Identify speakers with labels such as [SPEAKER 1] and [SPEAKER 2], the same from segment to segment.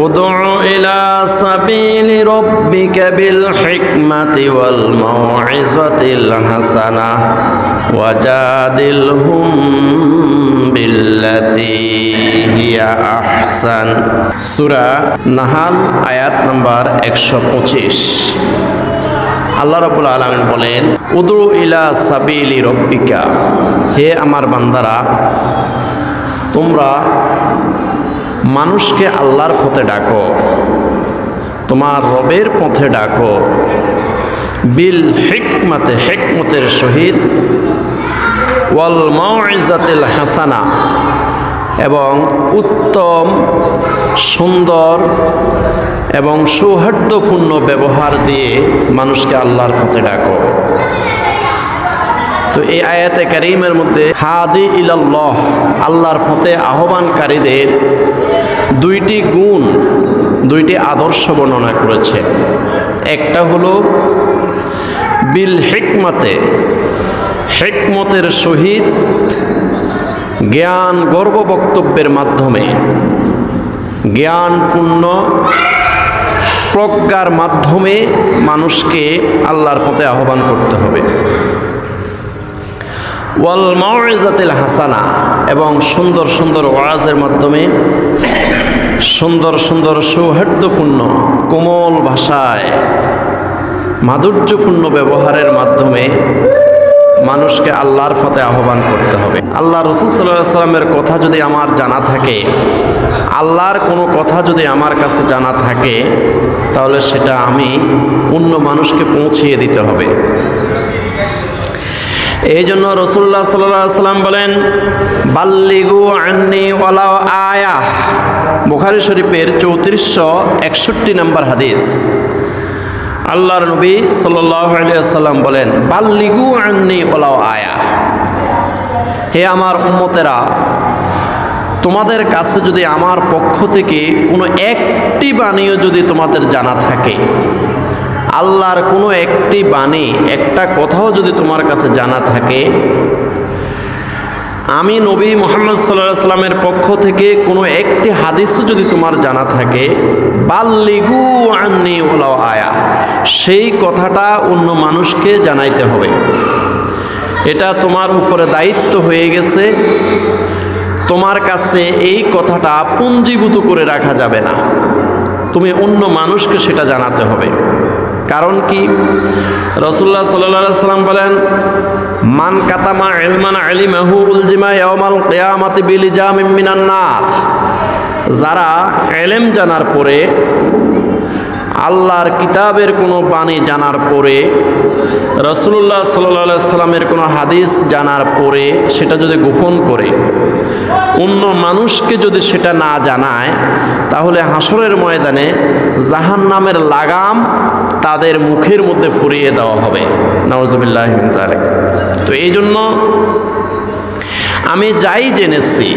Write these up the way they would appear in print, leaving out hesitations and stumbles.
[SPEAKER 1] উদউ ইলা সাবিলি রাব্বিকা বিল হিকমাতি ওয়াল মাউইযাতিল হাসানাহ ওয়াজাদিলহুম বিল্লাতী হিয়া আহসান। সূরা নাহাল আয়াত নাম্বার 125। আল্লাহ রাব্বুল আলামিন বলেন, উদউ ইলা সাবিলি রাব্বিকা, হে আমার বান্দারা, তোমরা মানুষকে আল্লাহর পথে ডাকো, তোমার রবের পথে ডাকো, বিল হিকমাতে, হিকমতের সহিত, ওয়াল মাউইযাতিল হাসানা, এবং উত্তম, সুন্দর এবং সৌহার্দ্যপূর্ণ ব্যবহার দিয়ে মানুষকে আল্লাহর পথে ডাকো। তো এই আয়াতে কারিমের মধ্যে হাদি ইলাল্লাহ, আল্লাহর পথে আহ্বানকারীদের দুইটি গুণ, দুইটি আদর্শ বর্ণনা করেছে। একটা হলো বিল হিকমাতে, হিকমতের সহিত জ্ঞান গর্ব বক্তব্যের মাধ্যমে, জ্ঞানপূর্ণ প্রজ্ঞার মাধ্যমে মানুষকে আল্লাহর পথে আহ্বান করতে হবে। ওয়াল মাউইযাতিল হাসানা, এবং সুন্দর সুন্দর ওয়াজের মাধ্যমে, সুন্দর সুন্দর সৌহার্দ্যপূর্ণ কোমল ভাষায় মাধুর্যপূর্ণ ব্যবহারের মাধ্যমে মানুষকে আল্লাহর পথে আহ্বান করতে হবে। আল্লাহ রাসূল সাল্লাল্লাহু আলাইহি ওয়াসাল্লামের কথা যদি আমার জানা থাকে, আল্লাহর কোনো কথা যদি আমার কাছে জানা থাকে, তাহলে সেটা আমি অন্য মানুষকে পৌঁছিয়ে দিতে হবে। এই জন্য রাসূলুল্লাহ সাল্লাল্লাহু আলাইহি ওয়াসাল্লাম বলেন, বাল্লিগু আন্নি ওয়ালাউ আয়া, বুখারী শরীফের 3461 নম্বর হাদিস। আল্লাহর নবী সাল্লাল্লাহু আলাইহি ওয়াসাল্লাম বলেন, বাল্লিগু আন্নি ওয়ালাউ আয়া, হে আমার উম্মতেরা, তোমাদের কাছে যদি আমার পক্ষ থেকে কোনো একটি বাণীও যদি তোমাদের জানা থাকে, আল্লাহর কোনো একটি বাণী, একটা কথাও যদি তোমার কাছে জানা থাকে, আমি নবী মুহাম্মদ সাল্লাল্লাহু আলাইহি ওয়াসাল্লামের পক্ষ থেকে কোনো একটি হাদিসও যদি তোমার জানা থাকে, বাল্লিগু আন্নি ওয়ালাউ আয়া, সেই কথাটা অন্য মানুষকে জানাইতে হবে। এটা তোমার উপরে দায়িত্ব হয়ে গেছে। তোমার কাছে এই কথাটা পুঞ্জীভূত করে রাখা যাবে না, তুমি অন্য মানুষকে সেটা জানাতে হবে। কারণ কি? রাসূলুল্লাহ সাল্লাল্লাহু আলাইহি ওয়াসাল্লাম বলেন, মান কাতামা ইলমান আলিমাহু উলজিমা ইয়াউমাল কিয়ামাতি বিলিজামিন মিনান নার, যারা ইলম জানার পরে, আল্লাহর কিতাবের কোনো বাণী জানার পরে, রাসূলুল্লাহ সাল্লাল্লাহু আলাইহি ওয়াসাল্লামের কোনো হাদিস জানার পরে সেটা যদি গোপন করে অন্য মানুষকে যদি সেটা না জানায়, তাহলে হাসরের ময়দানে জাহান্নামের লাগাম তাদের মুখের মধ্যে ফুরিয়ে দেওয়া হবে। নাউযুবিল্লাহি মিন যালিক। তো এই জন্য আমি যাই জেনেছি,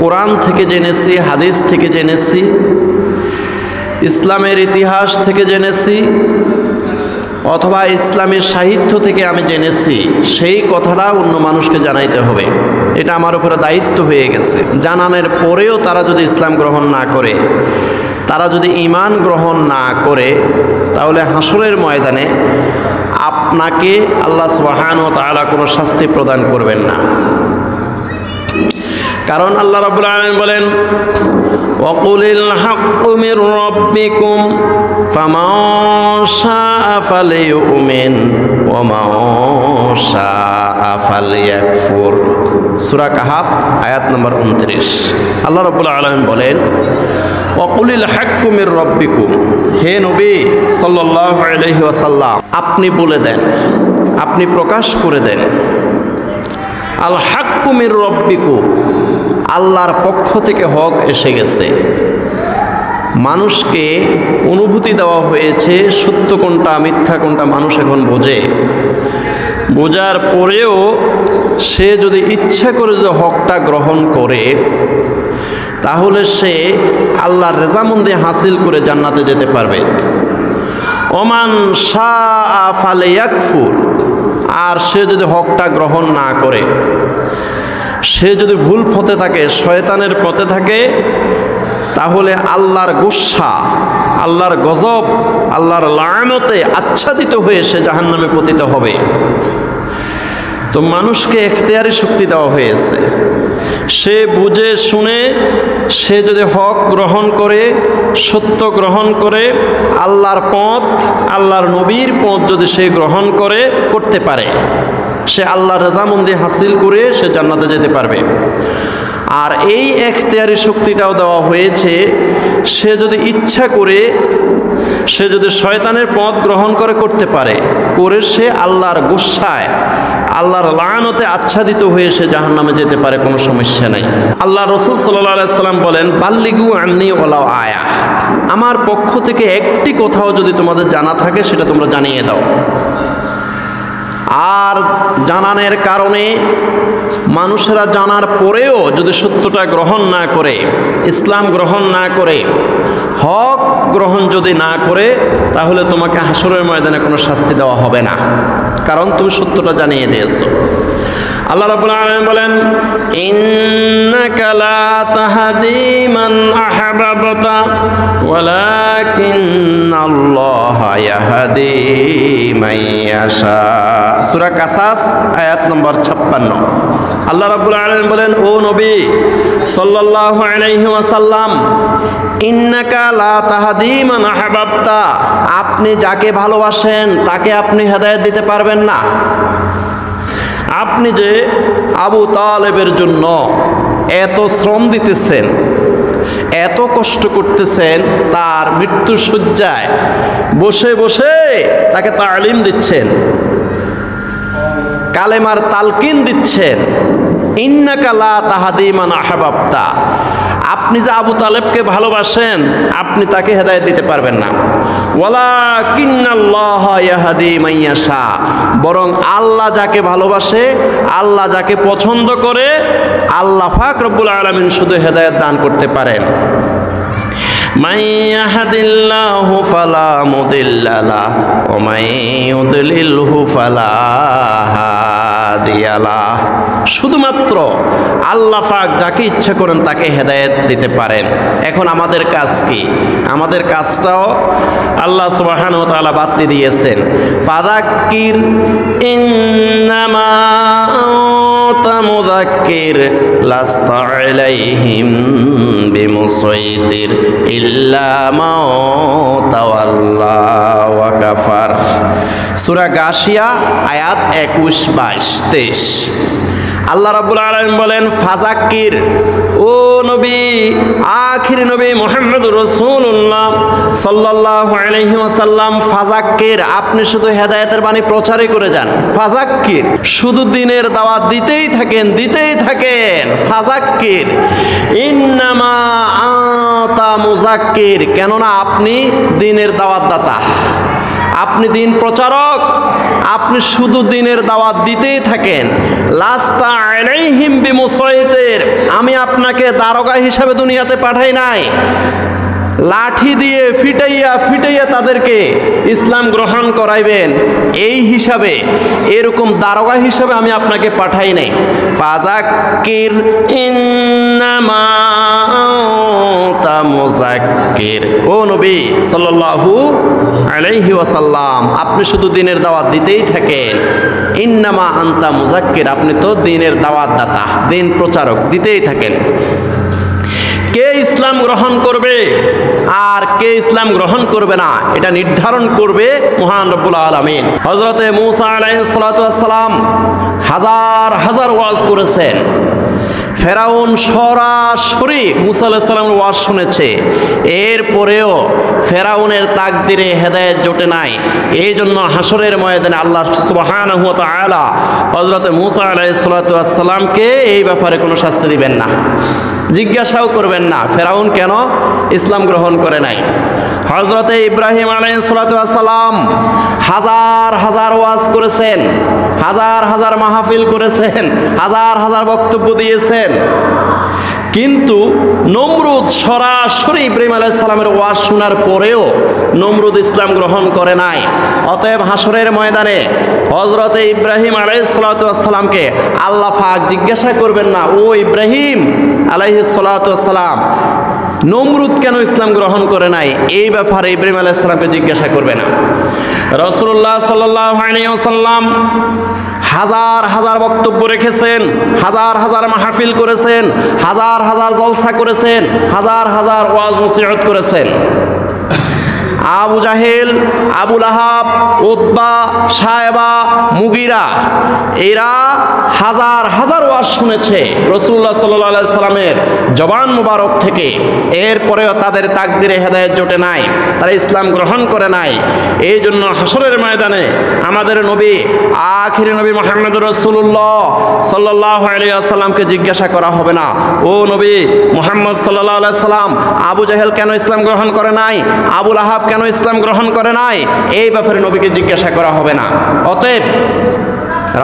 [SPEAKER 1] কোরআন থেকে জেনেছি, হাদিস থেকে জেনেছি, ইসলামের ইতিহাস থেকে জেনেছি, অথবা ইসলামের সাহিত্য থেকে আমি জেনেছি, সেই কথাটা অন্য মানুষকে জানাইতে হবে। এটা আমার উপরে দায়িত্ব হয়ে গেছে। জানানোর পরেও তারা যদি ইসলাম গ্রহণ না করে, তারা যদি ঈমান গ্রহণ না করে, তাহলে হাসরের ময়দানে আপনাকে আল্লাহ সুবহানাহু ওয়া তাআলা কোনো শাস্তি প্রদান করবেন না। কারণ আল্লাহ রাব্বুল আলামিন বলেন, ওয়াকুলিল হাক্কু মির রাব্বিকুম ফামান শাআ ফালিউমিন ওয়া মান শাআ ফালিয়াকফুর। সূরা কাহাফ আয়াত নম্বর 29। আল্লাহ রাব্বুল আলামিন বলেন, ওয়াকুলিল হাক্কু মির রাব্বিকুম, হে নবী সাল্লাল্লাহু আলাইহি ওয়াসাল্লাম, আপনি বলে দেন, আপনি প্রকাশ করে দেন, আল হাক্কু মির রাব্বিকুম, আল্লাহর পক্ষ থেকে হক এসে গেছে। মানুষকে অনুভূতি দেওয়া হয়েছে সত্য কোনটা মিথ্যা কোনটা মানুষ এখন বোঝে। বোঝার পরেও সে যদি ইচ্ছা করে যদি হকটা গ্রহণ করে, তাহলে সে আল্লাহর রেজামন্দি হাসিল করে জান্নাতে যেতে পারবে। ওমান শাআ ফালিয়াকফুর, আর সে যদি হকটা গ্রহণ না করে, সে যদি ভুল পথে থাকে, শয়তানের পথে থাকে, তাহলে আল্লাহর গুসা, আল্লাহর গজব, আল্লাহর লাআনতে আচ্ছাদিত হয়ে সে জাহান্নামে পতিত হবে। তো মানুষকে এখতিয়ারি শক্তি দেওয়া হয়েছে, সে বুঝে শুনে সে যদি হক গ্রহণ করে, সত্য গ্রহণ করে, আল্লাহর পথ, আল্লাহর নবীর পথ যদি সে গ্রহণ করতে পারে, সে আল্লাহর রাজামন্দি হাসিল করে সে জান্নাতে যেতে পারবে। আর এই এখতিয়ারি শক্তিটাও দেওয়া হয়েছে, সে যদি ইচ্ছা করে, সে যদি শয়তানের পথ গ্রহণ করতে পারে, করে সে আল্লাহর গুসায়, আল্লাহর লাআনতে আচ্ছাদিত হয়ে সে জাহান্নামে যেতে পারে, কোনো সমস্যা নাই। আল্লাহ রাসূল সাল্লাল্লাহু আলাইহি সাল্লাম বলেন, বাল্লিগু আন্নী ওয়ালাউ আয়া, আমার পক্ষ থেকে একটি কথাও যদি তোমাদের জানা থাকে সেটা তোমরা জানিয়ে দাও। আর জানানোর কারণে মানুষেরা জানার পরেও যদি সত্যটা গ্রহণ না করে, ইসলাম গ্রহণ না করে, হক গ্রহণ যদি না করে, তাহলে তোমাকে হাসরের ময়দানে কোনো শাস্তি দেওয়া হবে না, কারণ তুমি সত্যটা জানিয়ে দিয়েছো। আল্লাহ রাব্বুল আলামিন বলেন, ইন্নাকা লা তাহদি মান আহবাবতা ওয়ালাকিন্নাল্লাহা ইয়াহদি মান ইয়াশা। সূরা কাসাস আয়াত নম্বর 56। আল্লাহ রাব্বুল আলামিন বলেন, ও নবী সাল্লাল্লাহু আলাইহি ওয়াসাল্লাম, ইন্নাকা লা তাহদি মান আহবাবতা, আপনি যাকে ভালোবাসেন তাকে আপনি হেদায়েত দিতে পারবেন না। আপনি যে আবু তালেবের জন্য এত শ্রম দিতেছেন, এত কষ্ট করতেছেন, তার মৃত্যুশয্যায় বসে বসে তাকে তালিম দিচ্ছেন, কালেমার তালকিন দিচ্ছেন, ইন্নাকা লা তাহদি মান আহবাবতা, আপনি যে আবু তালেবকে ভালোবাসেন আপনি তাকে হেদায়েত দিতে পারবেন না। ওয়ালাকিন্নাল্লাহা ইয়াহদি মান ইয়াশা, বরং আল্লাহ যাকে ভালোবাসে, আল্লাহ যাকে পছন্দ করে, আল্লাহ পাক রব্বুল আলামিন শুধু হেদায়েত দান করতে পারেন। মান ইয়াহদিল্লাহু ফালা মুদিল্লা লাহু ওয়া মান ইউদ্লিলহু ফালা হাদিয়া লাহু, শুধুমাত্র আল্লাহ পাক যাকে ইচ্ছা করেন তাকে হেদায়েত দিতে পারেন। এখন আমাদের কাজ কি? আমাদের কাজটাও আল্লাহ সুবহানাহু ওয়া তাআলা বাতলি দিয়েছেন, ফাযাক্কির ইন্নামা আনতা মুযাক্কির লাস্তা আলাইহিম বিমুসাইতির ইল্লা মান তাওয়াল্লা ওয়া কাফার। সূরা গাশিয়া আয়াত 21, 22, 23। আল্লাহ রাব্বুল আলামিন বলেন, ফাযাক্কির, ও নবী, আখির নবী মুহাম্মদুর রাসূলুল্লাহ সাল্লাল্লাহু আলাইহি ওয়াসাল্লাম, ফাযাক্কির, আপনি শুধু হেদায়েতের বাণী প্রচারই করে যান। ফাযাক্কির, শুধু দ্বীনের দাওয়াত দিতেই থাকেন, দিতেই থাকেন। ফাযাক্কির ইন্নামা আনতা মুযাক্কির, কেননা আপনি দ্বীনের দাওয়াত দাতা, আপনি দ্বীন প্রচারক, আপনি শুধু দ্বীনের দাওয়াত দিতেই থাকেন। লাস্তা আলাইহিম বিমুসাইতির, আমি আপনাকে দারোগা হিসাবে দুনিয়াতে পাঠাই নাই, লাঠি দিয়ে ফিটাইয়া ফিটাইয়া তাদেরকে ইসলাম গ্রহণ করাইবেন এই হিসাবে, এরকম দারোগা হিসাবে আমি আপনাকে পাঠাই নাই। ফাযাক্কির ইন্নামা আনতা মুযাক্কির, ও নবী সাল্লাল্লাহু আলাইহি ওয়াসাল্লাম, আপনি শুধু দ্বীনের দাওয়াত দিতেই থাকেন। ইন্নামা আনতা মুযাক্কির, আপনি তো দ্বীনের দাওয়াত দাতা, দ্বীন প্রচারক, দিতেই থাকেন। কে ইসলাম গ্রহণ করবে আর কে ইসলাম গ্রহণ করবে না, এটা নির্ধারণ করবে মহান রব্বুল আলামিন। হযরতে মূসা আলাইহিস সালাতু ওয়াস সালাম হাজার হাজার ওয়াজ করেছেন, ফেরাউন সরাসরি মূসা আলাইহিস সালামের ওয়াজ শুনেছে, এরপরেও ফেরাউনের তাকদিরে হেদায়েত জোটে নাই। এই জন্য হাসরের ময়দানে আল্লাহ সুবহানাহু ওয়া তাআলা হযরতে মূসা আলাইহিস সালাতু ওয়াস সালামকে এই ব্যাপারে কোনো শাস্তি দিবেন না, জিজ্ঞাসাও করবেন না ফেরাউন কেন ইসলাম গ্রহণ করে নাই। হযরতে ইব্রাহিম আলাইহিস সালাতু ওয়াস সালাম হাজার হাজার ওয়াজ করেছেন, হাজার হাজার মাহফিল করেছেন, হাজার হাজার বক্তব্য দিয়েছেন, কিন্তু নমরুদ সরাসরি ইব্রাহিম আলাইহিস সালামের ওয়াজ শোনার পরেও নমরুদ ইসলাম গ্রহণ করে নাই। অতএব হাসরের ময়দানে হযরতে ইব্রাহিম আলাইহিস সালাতু ওয়াস সালামকে আল্লাহ পাক জিজ্ঞাসা করবেন না, ও ইব্রাহিম আলাইহিস সালাতু ওয়াস সালাম, নমরুদ কেন ইসলাম গ্রহণ করে নাই, এই ব্যাপারে ইব্রাহিম আলাইহিস সালামকে জিজ্ঞাসা করবে না। রাসূলুল্লাহ সাল্লাল্লাহু আলাইহি ওয়াসাল্লাম হাজার হাজার বক্তব্য রেখেছেন, হাজার হাজার মাহফিল করেছেন, হাজার হাজার জলসা করেছেন, হাজার হাজার ওয়াজ নসিহত করেছেন। আবু জাহেল, আবু লাহাব, উতবা, সায়বা, মুগিরা এরা হাজার হাজার ওয়াজ শুনেছে রাসূলুল্লাহ সাল্লাল্লাহু আলাইহি সাল্লামের জবান মুবারক থেকে। এরপরেও তাদের তাকদিরে হেদায়েত জোটে নাই, তারা ইসলাম গ্রহণ করে নাই। এই জন্য হাসরের ময়দানে আমাদের নবী আখির নবী মুহাম্মদ রাসূলুল্লাহ সাল্লাল্লাহু আলাইহি ওয়াসাল্লামকে জিজ্ঞাসা করা হবে না, ও নবী মুহাম্মদ সাল্লাল্লাহু আলাইহি সাল্লাম, আবু জাহেল কেন ইসলাম গ্রহণ করে নাই, আবু লাহাব কেন ইসলাম গ্রহণ করে নাই, এই ব্যাপারে নবীকে জিজ্ঞাসা করা হবে না। অতএব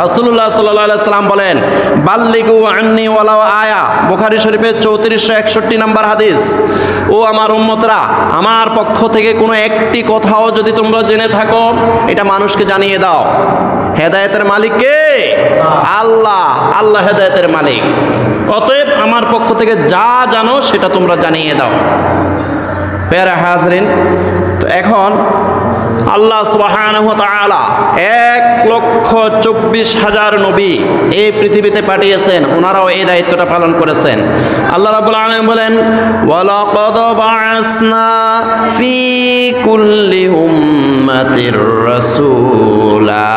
[SPEAKER 1] রাসূলুল্লাহ সাল্লাল্লাহু আলাইহি সাল্লাম বলেন, বাল্লিগু আন্নী ওয়ালাউ আয়া, বুখারী শরীফের 3461 নম্বর হাদিস। ও আমার উম্মতরা, আমার পক্ষ থেকে কোনো একটি কথাও যদি তোমরা জেনে থাকো, এটা মানুষকে জানিয়ে দাও। হেদায়েতের মালিক কে? আল্লাহ। আল্লাহ হেদায়েতের মালিক। অতএব আমার পক্ষ থেকে যা জানো সেটা তোমরা জানিয়ে দাও। প্যারা হাজরিন, তো এখন আল্লাহ সুবহানাহু ওয়া তাআলা 1,24,000 নবী এই পৃথিবীতে পাঠিয়েছেন, ওনারাও এই দায়িত্বটা পালন করেছেন। আল্লাহ রাব্বুল আলামিন বলেন, ওয়ালাকাদ বা'আসনা ফি কুল্লি উম্মাতির রাসূলা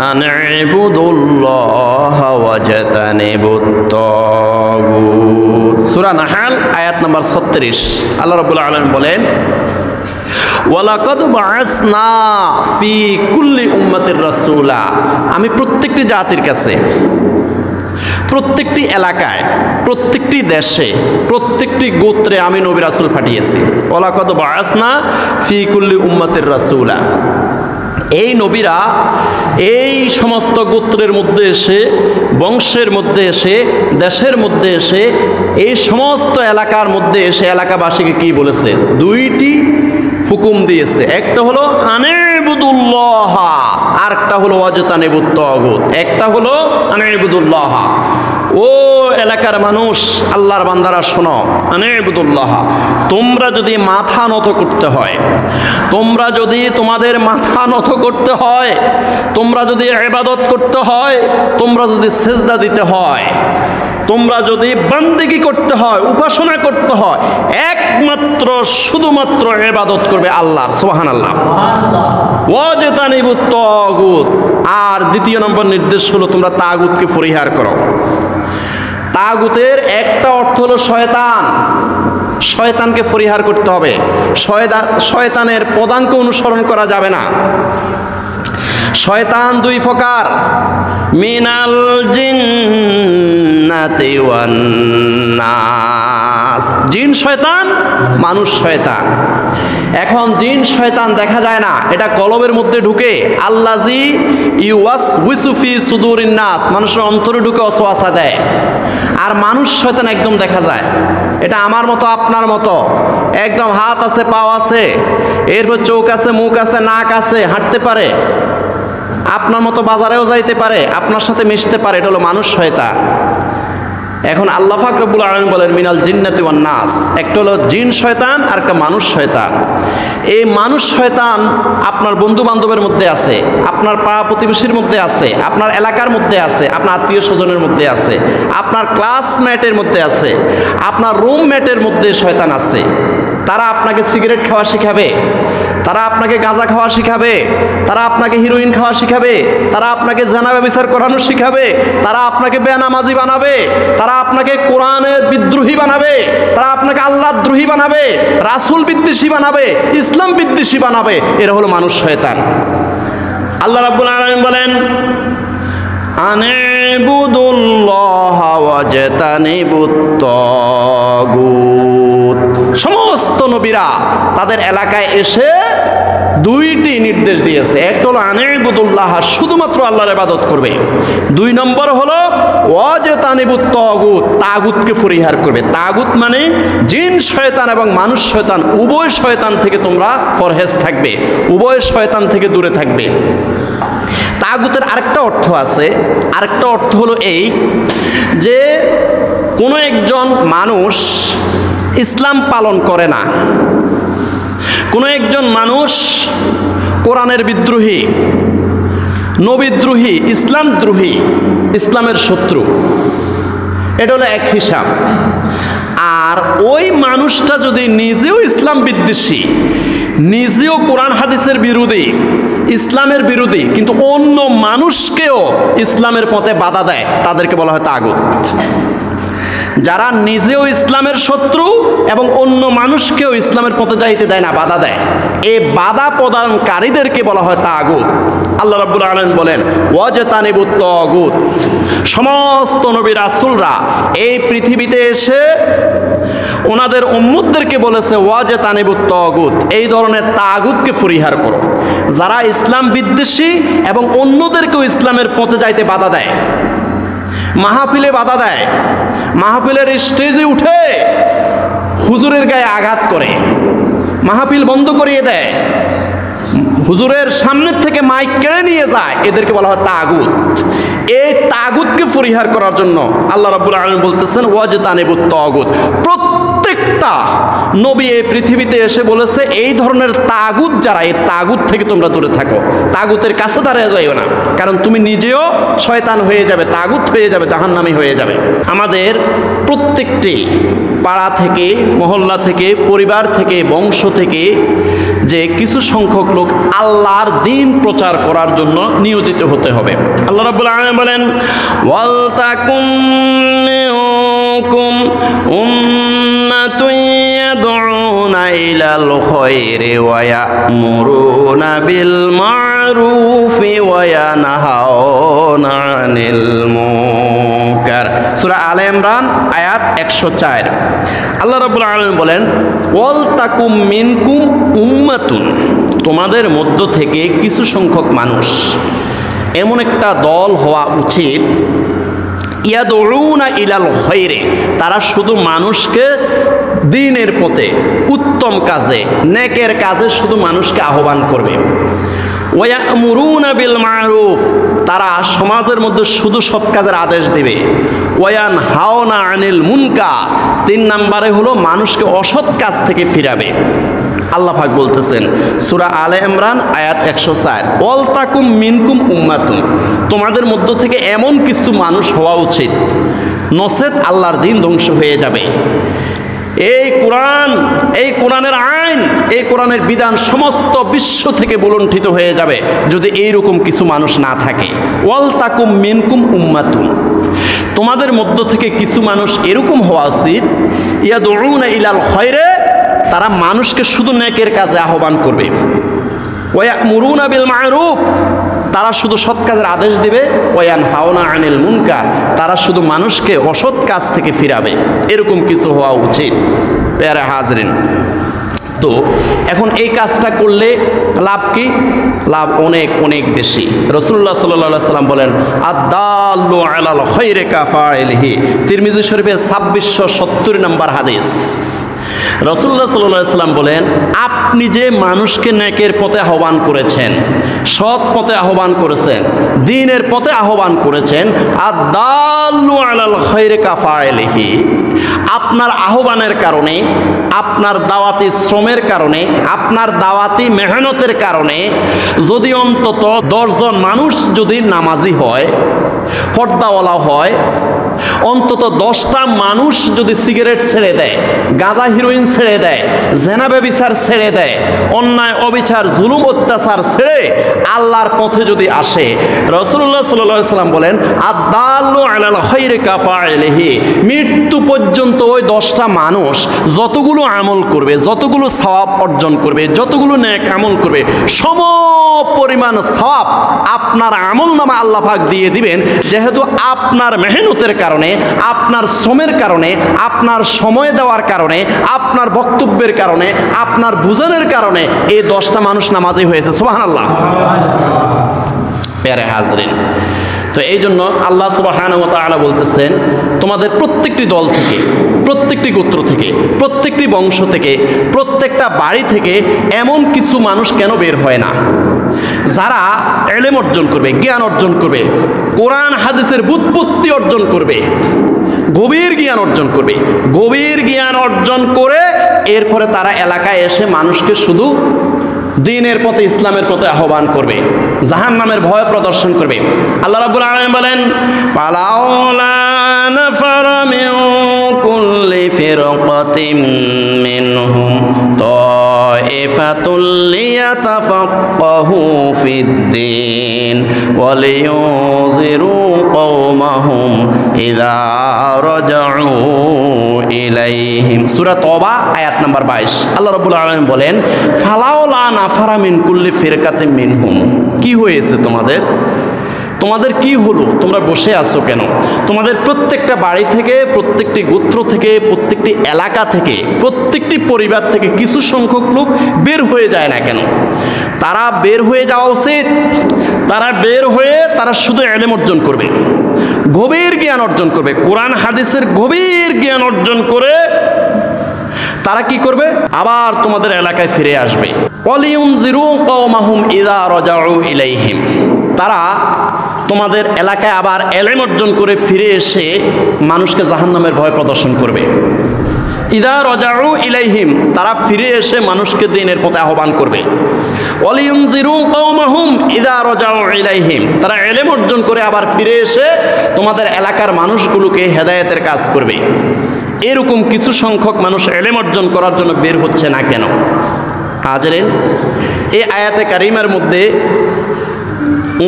[SPEAKER 1] আন ইবুদুল্লাহা ওয়াজতানিবুত তাগুত। সূরা নাহল আয়াত নাম্বার 36। আল্লাহ রাব্বুল আলামিন বলেন, ওয়ালাকাদ বা'আসনা ফি কুল্লি উম্মাতির রাসূলা, আমি প্রত্যেকটি জাতির কাছে, প্রত্যেকটি এলাকায়, প্রত্যেকটি দেশে, প্রত্যেকটি গোত্রে আমি নবী রাসূল পাঠিয়েছি। ওয়ালাকাদ বা'আসনা ফি কুল্লি উম্মাতির রাসূলা। এই নবীরা এই সমস্ত গোত্রের মধ্যে এসে, বংশের মধ্যে এসে, দেশের মধ্যে এসে, এই সমস্ত এলাকার মধ্যে এসে এলাকাবাসীকে কি বলেছে? দুইটি হুকুম দিয়েছে। একটা হলো আনিবুদুল্লাহ, আর একটা হলো ওয়াজতানিবুত তাগুত। একটা হলো আনিবুদুল্লাহ, ও এলাকার মানুষ, আল্লাহর বান্দারা শোনো, আনিবুদুল্লাহ, তোমরা যদি মাথা নত করতে হয়, তোমরা যদি তোমাদের মাথা নত করতে হয়, তোমরা যদি ইবাদত করতে হয়, তোমরা যদি সিজদা দিতে হয়, তোমরা যদি বান্দেগি করতে হয়, উপাসনা করতে হয়, একমাত্র শুধুমাত্র ইবাদত করবে আল্লাহ। সুবহানাল্লাহ। ওয়াজতানিবুত তাগুত। আর দ্বিতীয় নম্বর নির্দেশ হলো তোমরা তাগুতকে পরিহার করো। তাগুতের একটা অর্থ হলো শয়তান। শয়তানকে পরিহার করতে হবে। শয়তানের পদাঙ্ক অনুসরণ করা যাবে না। শয়তান দুই প্রকার, মিনাল জিন্নাতি ওয়ান নাস। জিন শয়তান, মানুষ শয়তান। এখন জিন শয়তান দেখা যায় না, এটা কলবের মধ্যে ঢুকে, আল্লাজি ইউওয়াসউইসু ফি সুদুরিন নাস, মানুষের অন্তরে ঢুকে ওয়াসওয়াসা দেয়। আর মানুষ শয়তান একদম দেখা যায়, এটা আমার মতো আপনার মতো, একদম হাত আছে, পাও আছে, এরপর চোখ আছে, মুখ আছে, নাক আছে, হাঁটতে পারে, আপনার মতো বাজারেও যাইতে পারে, আপনার সাথে মিশতে পারে, এটা হলো মানুষ শয়তান। এখন আল্লাহ পাক রব্বুল আলামিন বলেন মিনাল জিন্নাতি ওয়ান নাস, একটা হলো জিন শয়তান আর একটা মানুষ শয়তান। এই মানুষ শয়তান আপনার বন্ধু বান্ধবের মধ্যে আছে, আপনার পাড়া প্রতিবেশীর মধ্যে আছে, আপনার এলাকার মধ্যে আছে, আপনার আত্মীয় স্বজনের মধ্যে আছে, আপনার ক্লাসমেটের মধ্যে আছে, আপনার রুমমেটের মধ্যে শয়তান আছে। তারা আপনাকে সিগারেট খাওয়া শিখাবে, তারা আপনাকে গাঁজা খাওয়া শিখাবে, তারা আপনাকে হিরোইন খাওয়া শিখাবে, তারা আপনাকে জানা ব্যভিচার করানো শিখাবে, তারা আপনাকে বেনামাজি বানাবে, তারা আপনাকে কোরআনের বিদ্রোহী বানাবে, তারা আপনাকে আল্লাহ দ্রোহী বানাবে, রাসূল বিদ্বেষী বানাবে, ইসলাম বিদ্বেষী বানাবে। এরা হলো মানুষ শয়তান। আল্লাহ রাব্বুল আলামিন বলেন, আনিবুদুল্লাহ ওয়াজতানিবুত তাগুত। সমস্ত নবীরা তাদের এলাকায় এসে দুইটি নির্দেশ দিয়েছে। একটা হলো আনিবুদুল্লাহ, শুধুমাত্র আল্লাহর ইবাদত করবে। দুই নম্বর হলো ওয়াজতানিবুত তাগুত, তাগুতকে পরিহার করবে। তাগুত মানে জিন শয়তান এবং মানুষ শয়তান, উভয় শয়তান থেকে তোমরা পরহেজ থাকবে, উভয় শয়তান থেকে দূরে থাকবে। তাগুতের আরেকটা অর্থ আছে, আরেকটা অর্থ হলো এই যে কোনো একজন মানুষ ইসলাম পালন করে না, কোনো একজন মানুষ কোরআনের বিদ্রোহী, নবীদ্রোহী, ইসলামদ্রোহী, ইসলামের শত্রু, এটা হলো এক হিসাব। আর ওই মানুষটা যদি নিজেও ইসলাম বিদ্বেষী, নিজেও কোরআন হাদিসের বিরোধী, ইসলামের বিরোধী, কিন্তু অন্য মানুষকেও ইসলামের পথে বাধা দেয়, তাদেরকে বলা হয় তাগুত। যারা নিজেও ইসলামের শত্রু এবং অন্য মানুষকেও ইসলামের পথে যাইতে দেয় না, বাধা দেয়, এই বাধা প্রদানকারীদেরকে বলা হয় তাগুত। আল্লাহ রাব্বুল আলামিন বলেন ওয়াজতানিবুত তাগুত। সমস্ত নবী রাসূলরা এই পৃথিবীতে এসে ওনাদের উম্মতদেরকে বলেছে ওয়াজতানিবুত তাগুত, এই ধরনের তাগুতকে পরিহার করো, যারা ইসলাম বিদ্বেষী এবং অন্যদেরকেও ইসলামের পথে যাইতে বাধা দেয়, মাহফিলে বাধা দেয়, মাহফিলের স্টেজে উঠে হুজুরের গায়ে আঘাত করে, মাহফিল বন্ধ করিয়ে দেয়, হুজুরের সামনের থেকে মাইক কেড়ে নিয়ে যায়, এদেরকে বলা হয় তাগুত। এই তাগুতকে পরিহার করার জন্য আল্লাহ রাব্বুল আলামিন বলতেছেন ওয়াজতানিবুত তাগুত। প্রত্যেকটা নবী এই পৃথিবীতে এসে বলেছে এই ধরনের তাগুত যারা, এই তাগুত থেকে তোমরা দূরে থাকো, তাগুতের কাছে দাঁড়িয়ে যাইও না, কারণ তুমি নিজেও শয়তান হয়ে যাবে, তাগুত হয়ে যাবে, জাহান্নামী হয়ে যাবে। আমাদের প্রত্যেকটি পাড়া থেকে, মহল্লা থেকে, পরিবার থেকে, বংশ থেকে যে কিছু সংখ্যক লোক আল্লাহর দ্বীন প্রচার করার জন্য নিয়োজিত হতে হবে। আল্লাহ রাব্বুল আলামিন বলেন ওয়াল তাকুম মিনকুম উম্মাতুন ইয়াদউনা ইলাল খায়রি ওয়া ইয়ামুরুনা বিল মা'রুফি ওয়া ইয়ানহাউনা আনিল মুনকার। সূরা আলে ইমরান আয়াত 104। আল্লাহ রাব্বুল আলামিন বলেন ওয়াল তাকুম মিনকুম উম্মাতুন, তোমাদের মধ্য থেকে কিছু সংখ্যক মানুষ, এমন একটা দল হওয়া উচিত, ইয়াদউনা ইলাল খায়রি, তারা শুধু মানুষকে দ্বীনের পথে, উত্তম কাজে, নেকের কাজে শুধু মানুষকে আহ্বান করবে। ওয়া ইয়ামুরুনা বিল মা'রুফ, তারা সমাজের মধ্যে শুধু সৎ কাজের আদেশ দিবে। ওয়া ইয়ানহাউনা আনিল মুনকার, 3 নম্বরে হলো মানুষকে অসৎ কাজ থেকে ফিরাবে। আল্লাহ পাক বলতেছেন সূরা আলে ইমরান আয়াত 104 ওয়াল তাকুম মিনকুম উম্মাতুন, তোমাদের মধ্য থেকে এমন কিছু মানুষ হওয়া উচিত, নচেত আল্লাহর দ্বীন ধ্বংস হয়ে যাবে। এই কোরআন, এই কোরআনের আইন, এই কোরআনের বিধান সমস্ত বিশ্ব থেকে বুলণ্ঠিত হয়ে যাবে যদি এইরকম কিছু মানুষ না থাকে। ওয়াল তাকুম মিনকুম উম্মাতুন, তোমাদের মধ্য থেকে কিছু মানুষ এরকম হওয়া উচিত, ইয়াদউনা ইলাল খায়রি, তারা মানুষকে শুধু নেকের কাজে আহ্বান করবে। ওয়া ইয়ামুরুনা বিল মা'রুফ, তারা শুধু সৎ কাজের আদেশ দিবে। ওয়া ইয়ানহাউনা আনিল মুনকার, তারা শুধু মানুষকে অসৎ কাজ থেকে ফিরাবে। এরকম কিছু হওয়া উচিত। প্যারা হাজরিন, তো এখন এই কাজটা করলে লাভ কি? লাভ অনেক অনেক বেশি। রাসূলুল্লাহ সাল্লাল্লাহু আলাইহি সাল্লাম বলেন আদ-দাল্লু আলাল খায়রি কাফাইলিহি, তিরমিজি শরীফের 2670 নম্বর হাদিস। রাসূলুল্লাহ সাল্লাল্লাহু আলাইহি সাল্লাম বলেন আপনি যে মানুষকে নেকের পথে আহ্বান করেছেন, সৎ পথে আহ্বান করেছেন, দ্বীনের পথে আহ্বান করেছেন, আদ-দাল্লু আলাল খায়রি কাফাইলিহি, আপনার আহ্বানের কারণে, আপনার দাওয়াতি শ্রমের কারণে, আপনার দাওয়াতি মেহনতের কারণে যদি অন্তত 10 জন মানুষ যদি নামাজি হয়, পর্দাওয়ালা হয়, অন্তত 10টা মানুষ যদি সিগারেট ছেড়ে দেয়, গাঁজা হিরোইন ছেড়ে দেয়, জেনা ব্যভিচার ছেড়ে দেয়, অন্যায় অবিচার জুলুম অত্যাচার ছেড়ে আল্লাহর পথে যদি আসে, রাসূলুল্লাহ সাল্লাল্লাহু আলাইহি সাল্লাম বলেন আদ-দাল্লু আলাল খায়রি কাফাইলিহি, মৃত্যু পর্যন্ত ওই 10টা মানুষ যতগুলো আমল করবে, যতগুলো সওয়াব অর্জন করবে, যতগুলো নেক আমল করবে, সম পরিমাণ সওয়াব আপনার আমলনামা আল্লাহ পাক দিয়ে দিবেন, যেহেতু আপনার মেহনতের কারণে, আপনার শ্রমের কারণে, আপনার সময় দেওয়ার কারণে, আপনার বক্তব্যের কারণে, আপনার বুঝানোর কারণে এই 10টা মানুষ নামাজি হয়েছে। সুবহানাল্লাহ। প্যারে হাজরিন, তো এই জন্য আল্লাহ সুবহানাহু ওয়া তাআলা বলতেছেন তোমাদের প্রত্যেকটি দল থেকে, প্রত্যেকটি গোত্র থেকে, প্রত্যেকটি বংশ থেকে, প্রত্যেকটা বাড়ি থেকে এমন কিছু মানুষ কেন বের হয় না যারা ইলম অর্জন করবে, জ্ঞান অর্জন করবে, কোরআন হাদিসের ব্যুৎপত্তি অর্জন করবে, গভীর জ্ঞান অর্জন করবে। গভীর জ্ঞান অর্জন করে এরপরে তারা এলাকায় এসে মানুষকে শুধু দ্বীনের পথে, ইসলামের পথে আহ্বান করবে, জাহান্নামের ভয় প্রদর্শন করবে। আল্লাহ রাব্বুল আলামিন বলেন, ফালাউলা নাফারা মিন কুল্লি ফিরকাতিন মিনহুম তাইফাতুল লিয়াতাফাক্কাহু ফিদ-দীন ওয়া লিয়ুনযিরু কওমাহুম ইযা রাজাউ ইলাইহিম। সূরা তওবা আয়াত নাম্বার 22। আল্লাহ রাব্বুল আলামিন বলেন, ফালাউলা নাফারা মিন কুল্লি ফিরকাতিন মিনহুম। কি হয়েছে তোমাদের? তোমাদের কি হলো? তোমরা বসে আছো কেন? তোমাদের প্রত্যেকটা বাড়ি থেকে, প্রত্যেকটি গোত্র থেকে, প্রত্যেকটি এলাকা থেকে, প্রত্যেকটি পরিবার থেকে কিছু সংখ্যক লোক বের হয়ে যায় না কেন? তারা বের হয়ে যাওয়া উচিত। তারা বের হয়ে তারা শুধু ইলম অর্জন করবে, গভীর জ্ঞান অর্জন করবে, কোরআন হাদিসের গভীর জ্ঞান অর্জন করে তারা কি করবে? আবার তোমাদের এলাকায় ফিরে আসবে। ওয়ালিউনযিরু কওমাহুম ইযা রাজাউ ইলাইহিম। তারা তোমাদের এলাকায় আবার ইলম অর্জন করে ফিরে এসে মানুষকে জাহান্নামের ভয় প্রদর্শন করবে। ইযা রাজাউ ইলাইহিম, তারা ফিরে এসে মানুষকে দ্বীনের পথে আহ্বান করবে। ওয়ালিউনযিরু কওমাহুম ইযা রাজাউ ইলাইহিম, তারা ইলম অর্জন করে আবার ফিরে এসে তোমাদের এলাকার মানুষগুলোকে হেদায়েতের কাজ করবে। এরকম কিছু সংখ্যক মানুষ ইলম অর্জন করার জন্য বের হচ্ছে না কেন? হাজেরিন, এই আয়াতে কারিমার মধ্যে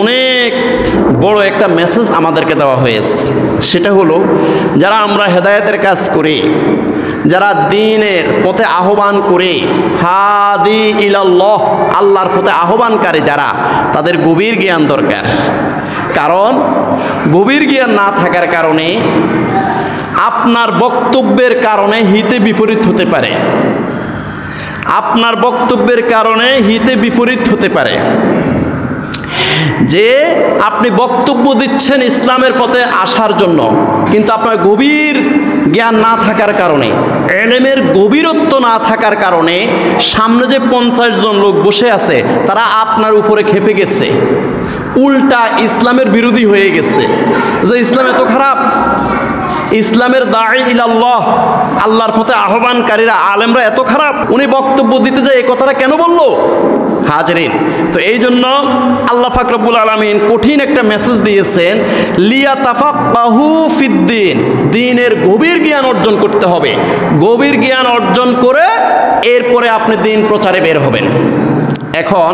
[SPEAKER 1] অনেক বড় একটা মেসেজ আমাদেরকে দেওয়া হয়েছে। সেটা হলো, যারা আমরা হেদায়েতের কাজ করি, যারা দ্বীনের পথে আহ্বান করে, হাদি ইলাল্লাহ, আল্লাহর পথে আহ্বানকারী যারা, তাদের গভীর জ্ঞান দরকার। কারণ গভীর জ্ঞান না থাকার কারণে আপনার বক্তব্যের কারণে হিতে বিপরীত হতে পারে। আপনার বক্তব্যের কারণে হিতে বিপরীত হতে পারে। যে আপনি বক্তব্য দিচ্ছেন ইসলামের পথে আসার জন্য, কিন্তু আপনার গভীর জ্ঞান না থাকার কারণে, ইলমের গভীরত্ব না থাকার কারণে সামনে যে 50 জন লোক বসে আছে তারা আপনার উপরে ক্ষেপে গেছে, উল্টা ইসলামের বিরোধী হয়ে গেছে, যে ইসলাম এত খারাপ, ইসলামের দাঈ ইলাল্লাহ, আল্লাহর পথে আহ্বানকারীরা, আলেমরা এত খারাপ, উনি বক্তব্য দিতে যায় এই কথাটা কেন বললো? হাজরিন, তো এই জন্য আল্লাহ পাক রব্বুল আলামিন কঠিন একটা মেসেজ দিয়েছেন, লিয়াতাফাক্কাহু ফিদ-দীন, দ্বীনের গভীর জ্ঞান অর্জন করতে হবে। গভীর জ্ঞান অর্জন করে এরপরে আপনি দ্বীন প্রচারে বের হবেন। এখন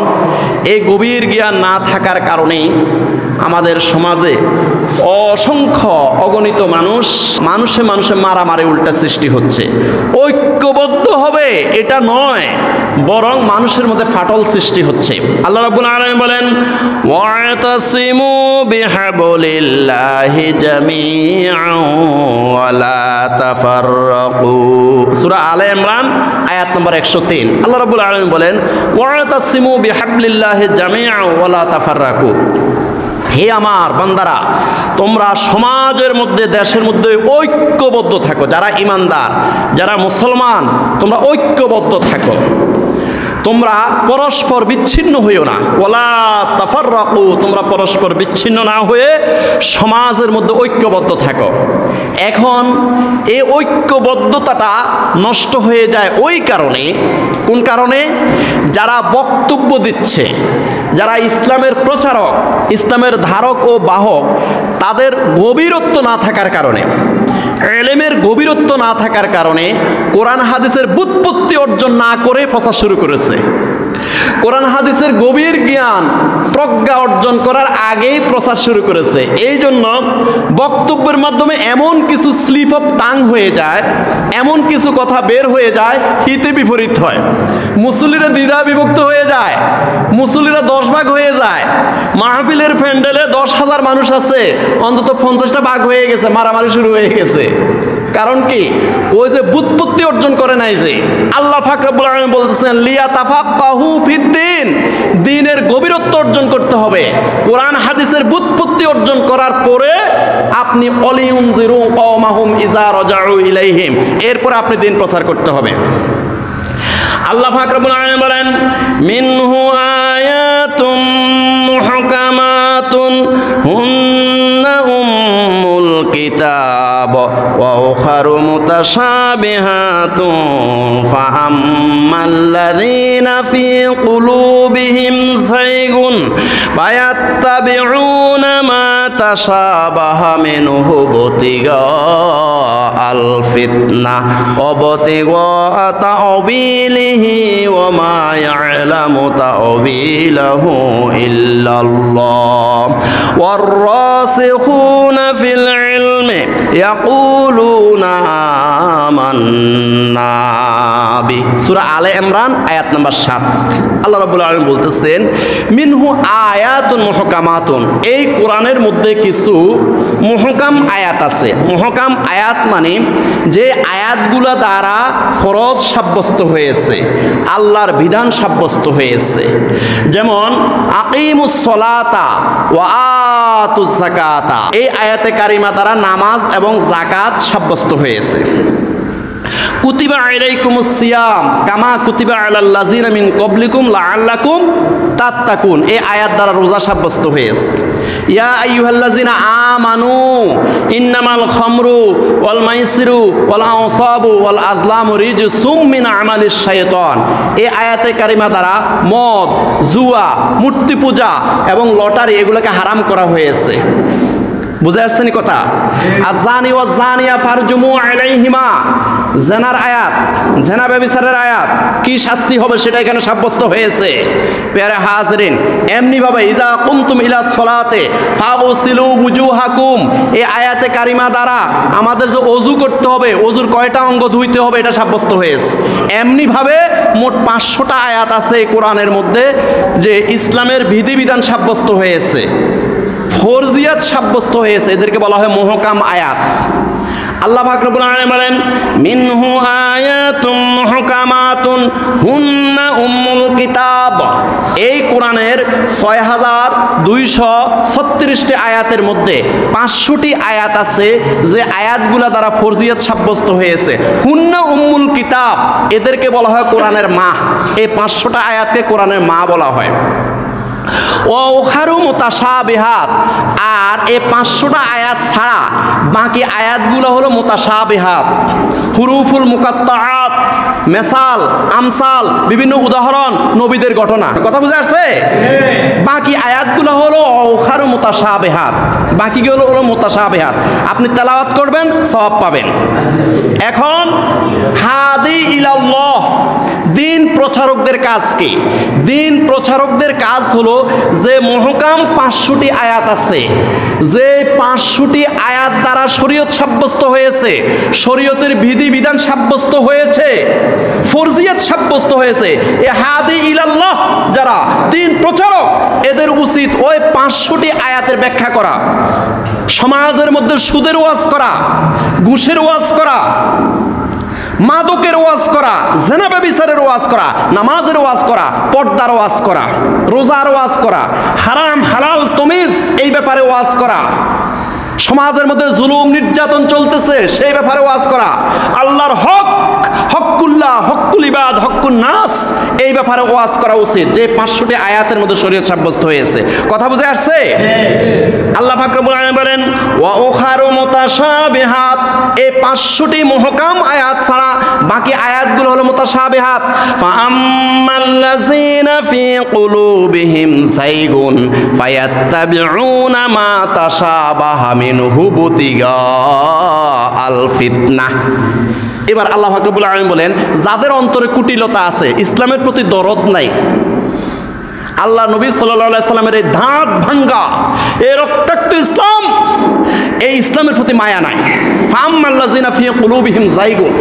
[SPEAKER 1] এই গভীর জ্ঞান না থাকার কারণেই আমাদের সমাজে অসংখ্য অগণিত মানুষে মারামারি উল্টা সৃষ্টি হচ্ছে। ঐক্যবদ্ধ হবে এটা নয়, বরং মানুষের মধ্যে ফাটল সৃষ্টি হচ্ছে। আল্লাহ রাব্বুল আলামিন বলেন, ওয়াতাসিমু বিহাবলিল্লাহি জামিআন ওয়া লা তাফাররাকু। সূরা আলে ইমরান আয়াত নম্বর 103। আল্লাহ রাব্বুল আলামিন বলেন, ওয়াতাসিমু বিহাবলিল্লাহি জামিআন ওয়া লা তাফাররাকু। হে আমার বান্দারা, তোমরা সমাজের মধ্যে, দেশের মধ্যে ঐক্যবদ্ধ থাকো। যারা ইমানদার, যারা মুসলমান, তোমরা ঐক্যবদ্ধ থাকো, তোমরা পরস্পর বিচ্ছিন্ন হইও না। ওয়ালা তাফাররাকু, তোমরা পরস্পর বিচ্ছিন্ন না হয়ে সমাজের মধ্যে ঐক্যবদ্ধ থাকো। এখন এই ঐক্যবদ্ধতাটা নষ্ট হয়ে যায় ওই কারণে, কোন কারণে? যারা বক্তব্য দিচ্ছে, যারা ইসলামের প্রচারক, ইসলামের ধারক ও বাহক, তাদের গভীরত্ব না থাকার কারণে, ইলমের গভীরত্ব না থাকার কারণে কোরআন হাদিসের ব্যুৎপত্তি অর্জন না করে প্রচার শুরু করেছে। কোরআন হাদিসের গভীর জ্ঞান, প্রজ্ঞা অর্জন করার আগেই প্রচার শুরু করেছে। এই জন্য বক্তব্যের মাধ্যমে এমন কিছু স্লিপ অফ টাং হয়ে যায়, এমন কিছু কথা বের হয়ে যায়, হিতে বিপরীত হয়। মুসল্লিরা দ্বিধা বিভক্ত হয়ে যায়, মুসল্লিরা 10 ভাগ হয়ে যায়। মাহফিলের প্যান্ডেলে 10,000 মানুষ আছে, অন্তত 50টা ভাগ হয়ে গেছে, মারামারি শুরু হয়ে গেছে। কারণ কি? ওই যে ব্যুৎপত্তি অর্জন করে নাই। যে আল্লাহ পাক রব্বুল আলামিন বলতেছেন, লিয়াতাফাক্কাহু ফিদ-দীন, দ্বীনের গভীরত্ব অর্জন করতে হবে। কোরআন হাদিসের ব্যুৎপত্তি অর্জন করার পরে আপনি ওয়ালিউনযিরু কওমাহুম ইযা রাজাউ ইলাইহিম, এরপর আপনি দ্বীন প্রচার করতে হবে। আল্লাহ পাক রব্বুল আলামিন বলেন, মিনহু আয়াতুম মুহকামাতুন হুন্না উম্মুল কিতাব কিতাব ওয়া উখারু মুতাশাবিহাতুন ফাআম্মাল্লাযীনা ফী কুলুবিহিম যায়গুন ফায়াত্তাবিউনা মা তাশাবাহা মিনহু ইবতিগা আল ফিতনা ওয়া ইবতিগা তা'ওয়িলিহি ওয়া মা ইয়া'লামু তা'ওয়িলাহু ইল্লাল্লাহ ওয়ার রাসিখুনা ফিল ইলমি ইয়াকুলুনা আমান্না বি। সূরা আলে ইমরান আয়াত নাম্বার 7। আল্লাহ রাব্বুল আলামিন বলতেছেন মিনহু আয়াতুন মুহকামাতুন, এই কোরআনের মধ্যে কিছু মুহকাম আয়াত আছে। মুহকাম আয়াত মানে যে আয়াতগুলো দ্বারা ফরজ সাব্যস্ত হয়েছে, আল্লাহর বিধান সাব্যস্ত হয়েছে। যেমন আকিমুস সলাতা ওয়া আতুজ যাকাতা, এই আয়াতে কারিমা দ্বারা নামাজ এবং যাকাত সাব্যস্ত হয়েছে। কুতিবা আলাইকুমুস সিয়াম কামা কুতিবা আলাল লাযিনা মিন ক্বাবলিকুম লাআল্লাকুম তাত্তাকুন, এই আয়াত দ্বারা রোজা সাব্যস্ত হয়েছে। ইয়া আইয়ুহাল্লাযিনা আমানু ইন্নামাল খামরু ওয়াল মাইসিরু ওয়াল আনসাবু ওয়াল আজলামু রিজসুম মিন আমালিশ শাইতান, এই আয়াতে কারিমা দ্বারা মদ, জুয়া, মূর্তি পূজা এবং লটারি এগুলোকে হারাম করা হয়েছে। বুঝে আসছেন কথা? আযানি ওয়াজ জানিয়া ফারজুমু আলাইহিমা, জেনার আয়াত, জেনা ব্যভিচারের আয়াত, কি শাস্তি হবে সেটা এখানে সাব্যস্ত হয়েছে। প্যারে হাজরিন, এমনি ভাবে ইজা কুমতুম ইলা সলাতে ফাগসিলু বুজুহাকুম, এই আয়াতে কারিমা দ্বারা আমাদের যে ওযু করতে হবে, ওযুর কয়টা অঙ্গ ধুইতে হবে এটা সাব্যস্ত হয়েছে। এমনি ভাবে মোট 500টা আয়াত আছে এই কোরআনের মধ্যে যে ইসলামের বিধিবিধান সাব্যস্ত হয়েছে, ফরজিয়াত সাব্যস্ত হয়েছে, এদেরকে বলা হয় মুহকাম আয়াত। আল্লাহ পাক রব্বুল আলামিন বলেন মিনহু আয়াতুম মুহকামাতুন হুন্না উম্মুল কিতাব, এই কোরআনের 6236টি আয়াতের মধ্যে 500টি আয়াত আছে যে আয়াতগুলো দ্বারা ফরজিয়াত সাব্যস্ত হয়েছে। হুন্না উম্মুল কিতাব, এদেরকে বলা হয় কোরআনের মা। এই 500টা আয়াতকে কোরআনের মা বলা হয়। ও উখারু মুতাশাবিহাত, আর এই 500টা আয়াত ছাড়া বাকি আয়াতগুলো হলো মুতাশাবিহাত, হুরুফুল মুকাত্তাআত, মেসাল, আমসাল, বিভিন্ন উদাহরণ, নবীদের ঘটনা। কথা বুঝে আসছে? বাকি আয়াতগুলো হলো উখারু মুতাশাবিহাত, বাকিগুলো হলো মুতাশাবিহাত। আপনি তেলাওয়াত করবেন, সওয়াব পাবেন। এখন হাদি ইলাল্লাহ, দিন প্রচারকদের কাজ কি? দিন প্রচারকদের কাজ হলো যে মুহকাম 500টি আয়াত আছে, যে 500টি আয়াত দ্বারা শরীয়ত সাব্যস্ত হয়েছে, শরীয়তের বিধিবিধান সাব্যস্ত হয়েছে, ফরজিয়াত সাব্যস্ত হয়েছে। এ হাদি ইলাল্লাহ যারা দিন প্রচারক, এদের উচিত ওই 500টি আয়াতের ব্যাখ্যা করা, সমাজের মধ্যে সুদের ওয়াজ করা, ঘুষের ওয়াজ করা, মাদকের ওয়াজ করা, জেনা ব্যভিচারের ওয়াজ করা, নামাজের ওয়াজ করা, পর্দার ওয়াজ করা, রোজার ওয়াজ করা, হারাম হালাল তমিজ এই ব্যাপারে ওয়াজ করা, সমাজের মধ্যে জুলুম নির্যাতন চলতেছে সেই ব্যাপারে ওয়াজ করা, আল্লাহর হক, হকুল্লাহ, হকুল ইবাদ, হকুন নাস, এই ব্যাপারে ওয়াজ করা উচিত, যে 500টি আয়াতের মধ্যে শরীয়ত সাব্যস্ত হয়েছে। কথা বুঝে আসছে? আল্লাহ পাক রব্বুল আলামিন বলেন ওয়া উখারু মুতাশাবিহাত, এই 500টি মুহকাম আয়াত ছাড়া বাকি আয়াতগুলো হলো মুতাশাবিহাত। ফাআম্মাল্লাযীনা ফী কুলুবিহিম যায়গুন ফায়াত্তাবিউনা মা তাশাবাহা মিনহু ইবতিগা আল ফিতনা। এবার আল্লাহ পাক রব্বুল আলামিন বলেন যাদের অন্তরে কুটিলতা আছে, ইসলামের প্রতি দরদ নাই, আল্লাহ নবী সাল্লাল্লাহু আলাইহি সাল্লামের এই দাঁত ভাঙ্গা, এই রক্তাক্ত ইসলাম, এই ইসলামের প্রতি মায়া নাই। ফাআম্মাল্লাযীনা ফী কুলুবিহিম যায়গুন,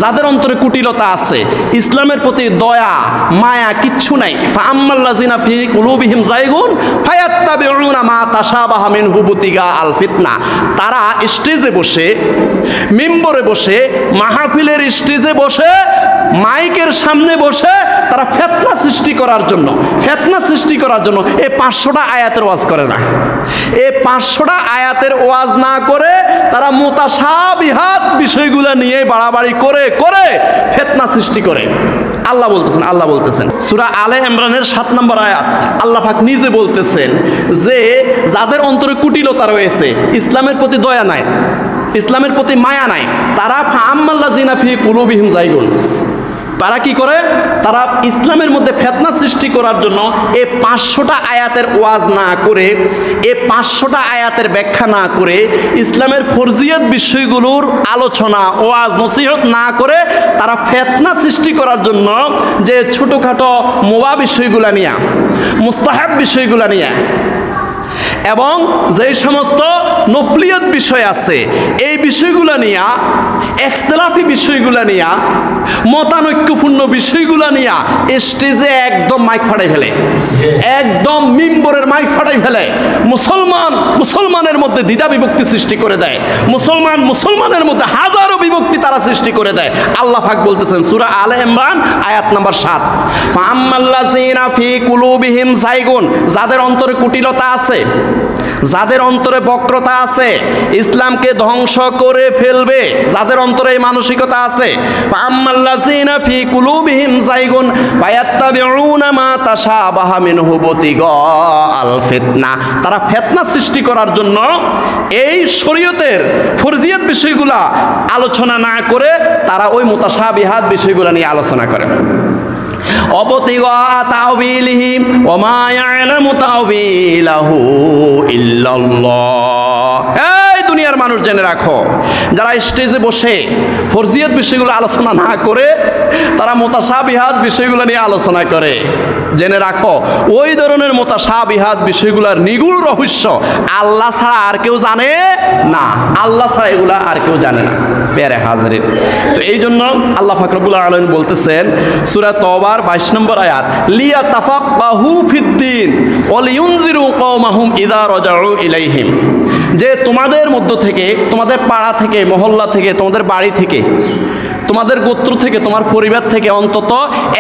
[SPEAKER 1] যাদের অন্তরে কুটিলতা আছে, ইসলামের প্রতি দয়া মায়া কিচ্ছু নাই। ফাআম্মাল্লাযীনা ফী কুলুবিহিম যায়গুন ফায়াত্তাবিউনা মা তাশাবাহা মিনহু ইবতিগা আল ফিতনা, তারা স্টেজে বসে, মিম্বরে বসে, মাহফিলের স্টেজে বসে, মাইকের সামনে বসে তারা ফিতনা সৃষ্টি করার জন্য, ফিতনা সৃষ্টি করার জন্য এই 500টা আয়াতের ওয়াজ করে না। এই 500টা আয়াতের ওয়াজ না করে তারা মুতাশাবিহাত বিষয়গুলো নিয়ে বাড়াবাড়ি করে করে ফিতনা সৃষ্টি করে। আল্লাহ বলতেছেন সূরা আলে ইমরানের 7 নম্বর আয়াত, আল্লাহ পাক নিজে বলতেছেন যে যাদের অন্তরে কুটিলতা রয়েছে, ইসলামের প্রতি দয়া নাই, ইসলামের প্রতি মায়া নাই, তারা ফাআম্মাল্লাযিনা ফি কুলুবিহিম যায়গুন, তারা কি করে, তারা ইসলামের মধ্যে ফিতনা সৃষ্টি করার জন্য এই 500টা আয়াতের ওয়াজ না করে, এই 500টা আয়াতের ব্যাখ্যা না করে, ইসলামের ফরজিয়ত বিষয়গুলোর আলোচনা ওয়াজ নসিহত না করে, তারা ফিতনা সৃষ্টি করার জন্য যে ছোটোখাটো মোবা বিষয়গুলো নিয়ে, মুস্তাহাব বিষয়গুলো নিয়ে, এবং যেই সমস্ত নফলিয়ত বিষয় আছে এই বিষয়গুলো নিয়ে, ইখতিলাফি বিষয়গুলো নিয়ে, মতানৈক্যপূর্ণ বিষয়গুলো নিয়ে স্টেজে একদম মাইক ফাটাই ফেলে, একদম মিম্বরের মাইক ফাটাই ফেলে, মুসলমানের মধ্যে দ্বিধা বিভক্তি সৃষ্টি করে দেয়, মুসলমানের মধ্যে হাজারো বিভক্তি তারা সৃষ্টি করে দেয়। আল্লাহ পাক বলতেছেন সূরা আলে ইমরান আয়াত নাম্বার 7, ফাআম্মাল্লাযিনা ফি কুলুবিহিম যায়গুন, যাদের অন্তরে কুটিলতা আছে, যাদের অন্তরে বক্রতা আছে, ইসলামকে ধ্বংস করে ফেলবে, যাদের অন্তরে এই মানসিকতা আছে, ফাআম্মাল্লাযিনা ফি কুলুবিহিম যায়গুন ফায়াত্তাবিউনা মা তাশাবাহা মিনহু ইবতিগাআল ফিতনা, তারা ফিতনা সৃষ্টি করার জন্য এই শরীয়তের ফরজিয়ত বিষয়গুলা আলোচনা না করে তারা ওই মুতাশাবিহাত বিষয়গুলা নিয়ে আলোচনা করে। অবতিগা তাওবিলিহি ওয়া মা ইয়ালামু তাওবিলাহু ইল্লাল্লাহ। এই দুনিয়ার মানুষ জেনে রাখো, যারা স্টেজে বসে ফরজিয়ত বিষয়গুলো আলোচনা না করে তারা মুতাশাবিহাত বিষয়গুলো নিয়ে আলোচনা করে, জেনে রাখো ওই ধরনের মুতাশাবিহাত বিষয়গুলোর নিগুড় রহস্য আল্লাহ ছাড়া আর কেউ জানে না, আল্লাহ ছাড়া এগুলা আর কেউ জানে না। প্যারে হাজির, তো এই জন্য আল্লাহ পাক রব্বুল আলামিন বলতেছেন সূরা তওবার 22 নম্বর আয়াত, লিয়াতাফাক্কাহু ফিদ্দীন ওয়া লিউনজিরু কওমাহুম ইযা রাজাউ ইলাইহিম, যে তোমাদের মধ্য থেকে, তোমাদের পাড়া থেকে, মহল্লা থেকে, তোমাদের বাড়ি থেকে, তোমাদের গোত্র থেকে, তোমার পরিবার থেকে অন্তত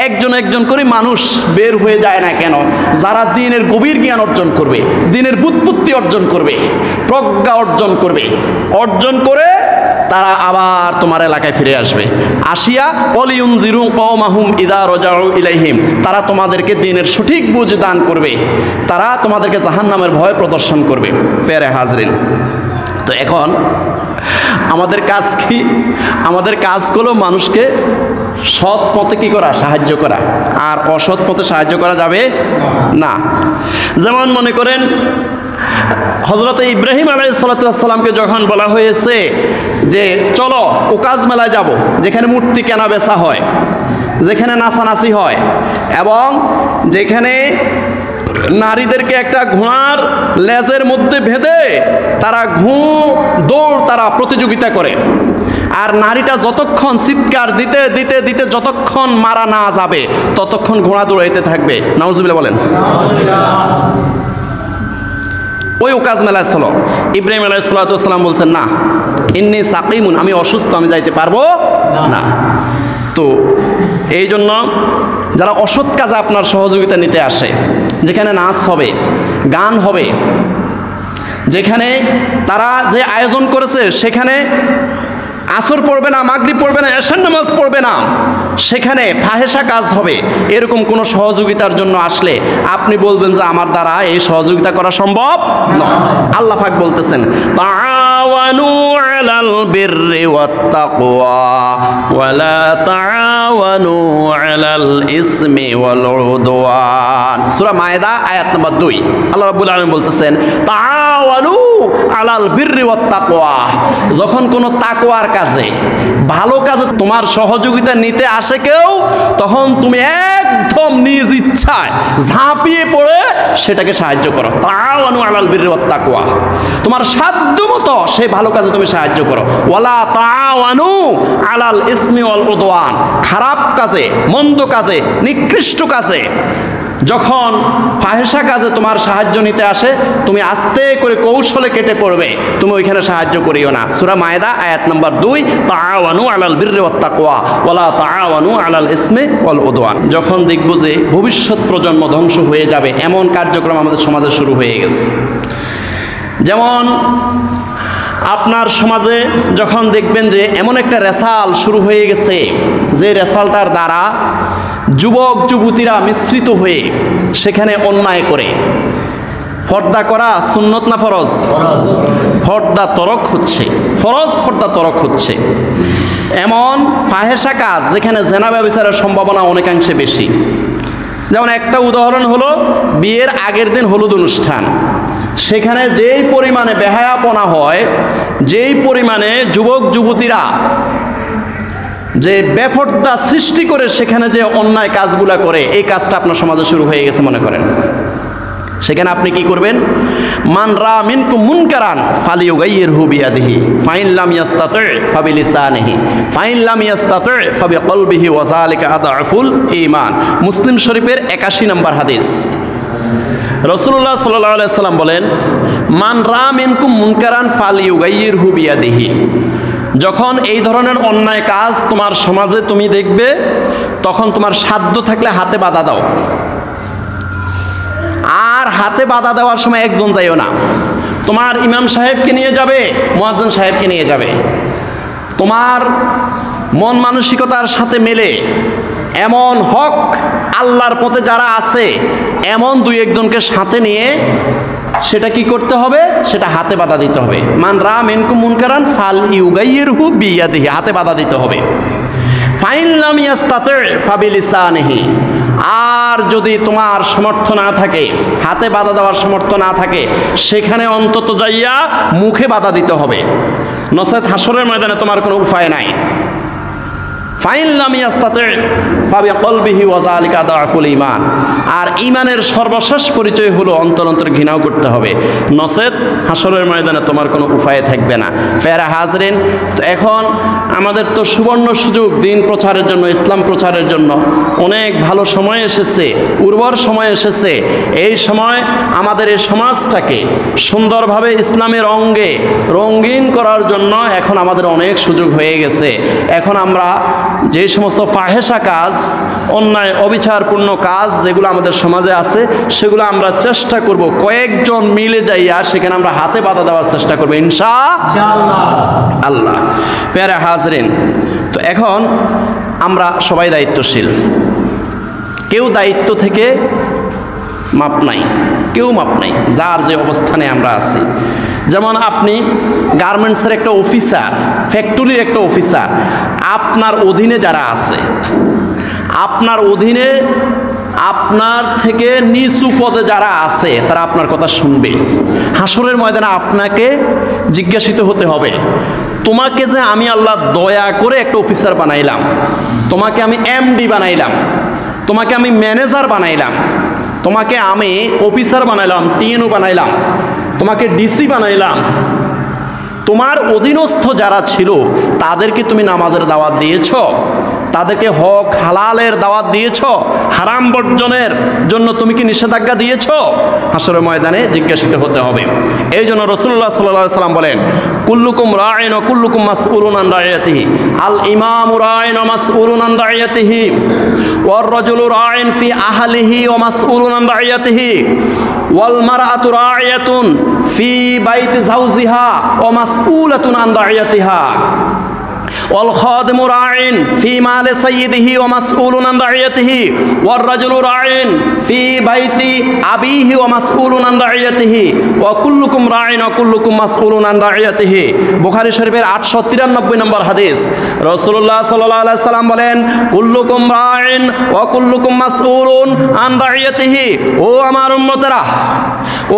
[SPEAKER 1] একজন একজন করে মানুষ বের হয়ে যায় না কেন, যারা দ্বীনের গভীর জ্ঞান অর্জন করবে, দ্বীনের বুৎপত্তি অর্জন করবে, প্রজ্ঞা অর্জন করবে, অর্জন করে তারা আবার তোমার এলাকায় ফিরে আসবে, আসিয়া ওয়ালিউনজিরু কওমাহুম ইযা রাজাউ ইলাইহিম, তারা তোমাদেরকে দ্বীনের সঠিক বুঝ দান করবে, তারা তোমাদেরকে জাহান্নামের ভয় প্রদর্শন করবে। প্যারে হাজরিন, তো এখন আমাদের কাজ কি? আমাদের কাজ হলো মানুষকে সৎ পথে কি করা, সাহায্য করা, আর অসৎ পথে সাহায্য করা যাবে না। যেমন মনে করেন হযরত ইব্রাহিম আলাইহিস সালামকে যখন বলা হয়েছে যে চলো ওকাজ মেলায় যাব, যেখানে মূর্তি কেনা বেচা হয়, যেখানে নাচানাচি হয়, এবং যেখানে নারীদেরকে একটা ঘোড়ার লেজের মধ্যে বেঁধে তারা দৌড় তারা প্রতিযোগিতা করে, আর নারীটা যতক্ষণ চিৎকার দিতে দিতে দিতে যতক্ষণ মারা না যাবে ততক্ষণ ঘোড়া দৌড়াইতে থাকবে। নাউজুবিল্লাহ বলেন। ওই ওকাজ মেলায় ছিল, ইব্রাহিম আলাইহিস সালাম বলছেন না, ইন্নী সাকিমুন, আমি অসুস্থ, আমি যাইতে পারবো না। তো এই জন্য যারা অসৎ কাজে আপনার সহযোগিতা নিতে আসে, যেখানে নাচ হবে, গান হবে, যেখানে তারা যে আয়োজন করেছে সেখানে আসর পড়বে না, মাগরিব পড়বে না, এশার নামাজ পড়বে না, সেখানে ফাহেসা কাজ হবে, এরকম কোনো সহযোগিতার জন্য আসলে আপনি বলবেন যে আমার দ্বারা এই সহযোগিতা করা সম্ভব নয়। আল্লাহ পাক বলতেছেন তাআওয়ানু আলাল বিররি ওয়াত তাকওয়া ওয়া লা তাআওয়ানু আলাল ইসমি ওয়াল উদওয়ান। সূরা মায়েদা আয়াত নম্বর 2 আল্লাহ রাব্বুল আলামিন বলতেছেন তাআওয়ানু আলাল বিররি ওয়াত তাকওয়া, যখন কোনো তাকওয়ার কাজে, ভালো কাজে তোমার সহযোগিতা নিতে আসে কেউ, তখন তুমি একদম নিজ ইচ্ছায় ঝাঁপিয়ে পড়ে সেটাকে সাহায্য করো। তাআওয়ানু আলাল বিররি ওয়াত তাকওয়া, তোমার সাধ্যমতো সেই ভালো কাজে তুমি সাহায্য করো। ওয়ালা তাআওয়ানু আলাল ইসমি ওয়াল উদওয়ান, খারাপ কাজে, মন্দ কাজে, নিকৃষ্ট কাজে, যখন ফাহেসা কাজে তোমার সাহায্য নিতে আসে তুমি আস্তে করে কৌশলে কেটে পড়বে, তুমি ওইখানে সাহায্য করিও না। সূরা মায়েদা আয়াত নম্বর 2, তাআওয়ানু আলাল বিররি ওয়াত তাকওয়া ওয়ালা তাআওয়ানু আলাল ইসমি ওয়াল উদওয়ান। যখন দেখব যে ভবিষ্যৎ প্রজন্ম ধ্বংস হয়ে যাবে এমন কার্যক্রম আমাদের সমাজে শুরু হয়ে গেছে, যেমন আপনার সমাজে যখন দেখবেন যে এমন একটা রেসাল শুরু হয়ে গেছে, যে রেসালটার দ্বারা যুবক যুবতীরা মিশ্রিত হয়ে সেখানে অন্যায় করে, পর্দা করা সুন্নত না ফরজ? পর্দা তরক হচ্ছে, ফরজ পর্দা তরক হচ্ছে। এমন ফাহেসা কাজ যেখানে জেনা ব্যভিচারের সম্ভাবনা অনেকাংশে বেশি। যেমন একটা উদাহরণ হলো বিয়ের আগের দিন হলুদ অনুষ্ঠান, সেখানে যেই পরিমাণে বেহায়াপনা হয়, যেই পরিমাণে যুবক যুবতীরা যে বেপরদা সৃষ্টি করে সেখানে যে অন্যায় কাজগুলা করে, এই কাজটা আপনার সমাজে শুরু হয়ে গেছে মনে করেন। সেখানে আপনি কি করবেন? মান রা মিনকুম মুনকারান ফালিয়ুগাইয়িরহু বিয়াদিহি ফাইন লাম ইয়াস্তাতি ফাবিলিসানিহি ফাইন লাম ইয়াস্তাতি ফাবিকলবিহি ওয়া যালিকা আদআফুল ঈমান। মুসলিম শরীফের 81 নম্বর হাদিস। রাসূলুল্লাহ সাল্লাল্লাহু আলাইহি সাল্লাম বলেন, মান রা মিনকুম মুনকারান ফালিয়ুগাইয়িরহু বিয়াদিহি। যখন এই ধরনের অন্যায় কাজ তোমার সমাজে তুমি দেখবে, তখন তোমার সাধ্য থাকলে হাতে বাধা দাও। আর হাতে বাধা দেওয়ার সময় একজন যাইও না, তোমার ইমাম সাহেবকে নিয়ে যাবে, মুয়াজ্জিন সাহেবকে নিয়ে যাবে। তোমার মন মানসিকতার সাথে মেলে এমন হক আল্লাহর পথে যারা আছে এমন দুই একজনকে সাথে নিয়ে সেটা কি করতে হবে? সেটা হাতে বাধা দিতে হবে। মান রা মিনকুম মুনকারান ফালিয়ুগাইয়িরহু বিয়াদিহি, হাতে বাধা দিতে হবে। ফাইন লাম ইয়াস্তাতি ফাবিলিসানিহি, আর যদি তোমার সামর্থ্য না থাকে, হাতে বাধা দেওয়ার সামর্থ্য না থাকে, সেখানে অন্তত যাইয়া মুখে বাধা দিতে হবে, নচেত হাসরের ময়দানে তোমার কোনো উপায় নাই। ফাইন লাম ইয়াস্তাতি ফাবিকলবিহি ওয়া যালিকা আদআফুল ঈমান। আর ঈমানের সর্বশেষ পরিচয় হলো অন্তর অন্তর ঘৃণাও করতে হবে, নচেত হাসরের ময়দানে তোমার কোনো উপায় থাকবে না। ফেরা হাজরিন, তো এখন আমাদের তো সুবর্ণ সুযোগ দিন প্রচারের জন্য, ইসলাম প্রচারের জন্য অনেক ভালো সময় এসেছে, উর্বর সময় এসেছে। এই সময় আমাদের এই সমাজটাকে সুন্দরভাবে ইসলামের অঙ্গে রঙিন করার জন্য এখন আমাদের অনেক সুযোগ হয়ে গেছে। এখন আমরা যে সমস্ত ফাহেসা কাজ, অন্যায় অবিচারপূর্ণ কাজ যেগুলো আমাদের সমাজে আছে, সেগুলো আমরা চেষ্টা করব কয়েকজন মিলে যাইয়া সেখানে আমরা হাতে বাধা দেওয়ার চেষ্টা করবো ইনশাআল্লাহ। প্যারা হাজরিন, তো এখন আমরা সবাই দায়িত্বশীল, কেউ দায়িত্ব থেকে মাপ নাই, কেউ মাপ নাই, যার যে অবস্থানে আমরা আছি। যেমন আপনি গার্মেন্টসের একটা অফিসার, ফ্যাক্টরির একটা অফিসার, আপনার অধীনে যারা আছে, আপনার অধীনে আপনার থেকে নিচু পদে যারা আছে তারা আপনার কথা শুনবে। হাসরের ময়দানে আপনাকে জিজ্ঞাসিত হতে হবে, তোমাকে যে আমি আল্লাহ দয়া করে একটা অফিসার বানাইলাম, তোমাকে আমি এমডি বানাইলাম, তোমাকে আমি ম্যানেজার বানাইলাম, তোমাকে আমি অফিসার বানাইলাম, টিএনও বানাইলাম, তোমাকে ডিসি বানাইলাম, তোমার অধীনস্থ যারা ছিল তাদেরকে তুমি নামাজের দাওয়াত দিয়েছ, তাদেরকে হক হালালের দাওয়াত দিয়েছ, হারাম বর্জনের জন্য তুমি কি নিষেধাজ্ঞা দিয়েছ? হাসরের ময়দানে জিজ্ঞাসিত হতে হবে। এই জন্য রাসূলুল্লাহ সাল্লাল্লাহু আলাইহি সাল্লাম বলেন, কুল্লুকুম রাঈন ওয়া কুল্লুকুম মাসউলুন আন রাইয়াতিহি, আল ইমামু রাঈন ওয়া মাসউলুন আন রাইয়াতিহি, ওয়ার রাজুলু রাঈন ফি আহলিহি ওয়া মাসউলুন আন রাইয়াতিহি, ওয়াল মারআতু রাঈয়াতুন ফি বাইতি যাওজিহা ওয়া মাসউলাতুন আন রাইয়াতিহা, ওয়াল খাদিমু রাঈন ফি মালি সাইয়্যিদিহি ওয়া মাসউলুন আন রাইয়াতিহি, ওয়ার রাজুলু রাঈন ফি বাইতি আবিহি ওয়া মাসউলুন আন রাইয়াতিহি, ওয়া কুল্লুকুম রাঈন ওয়া কুল্লুকুম মাসউলুন আন রাইয়াতিহি। বুখারী শরীফের 893 নম্বর হাদিস। রাসূলুল্লাহ সাল্লাল্লাহু আলাইহি সাল্লাম বলেন, কুল্লুকুম রাঈন ওয়া কুল্লুকুম মাসউলুন আন রাইয়াতিহি। ও আমার উম্মতেরা,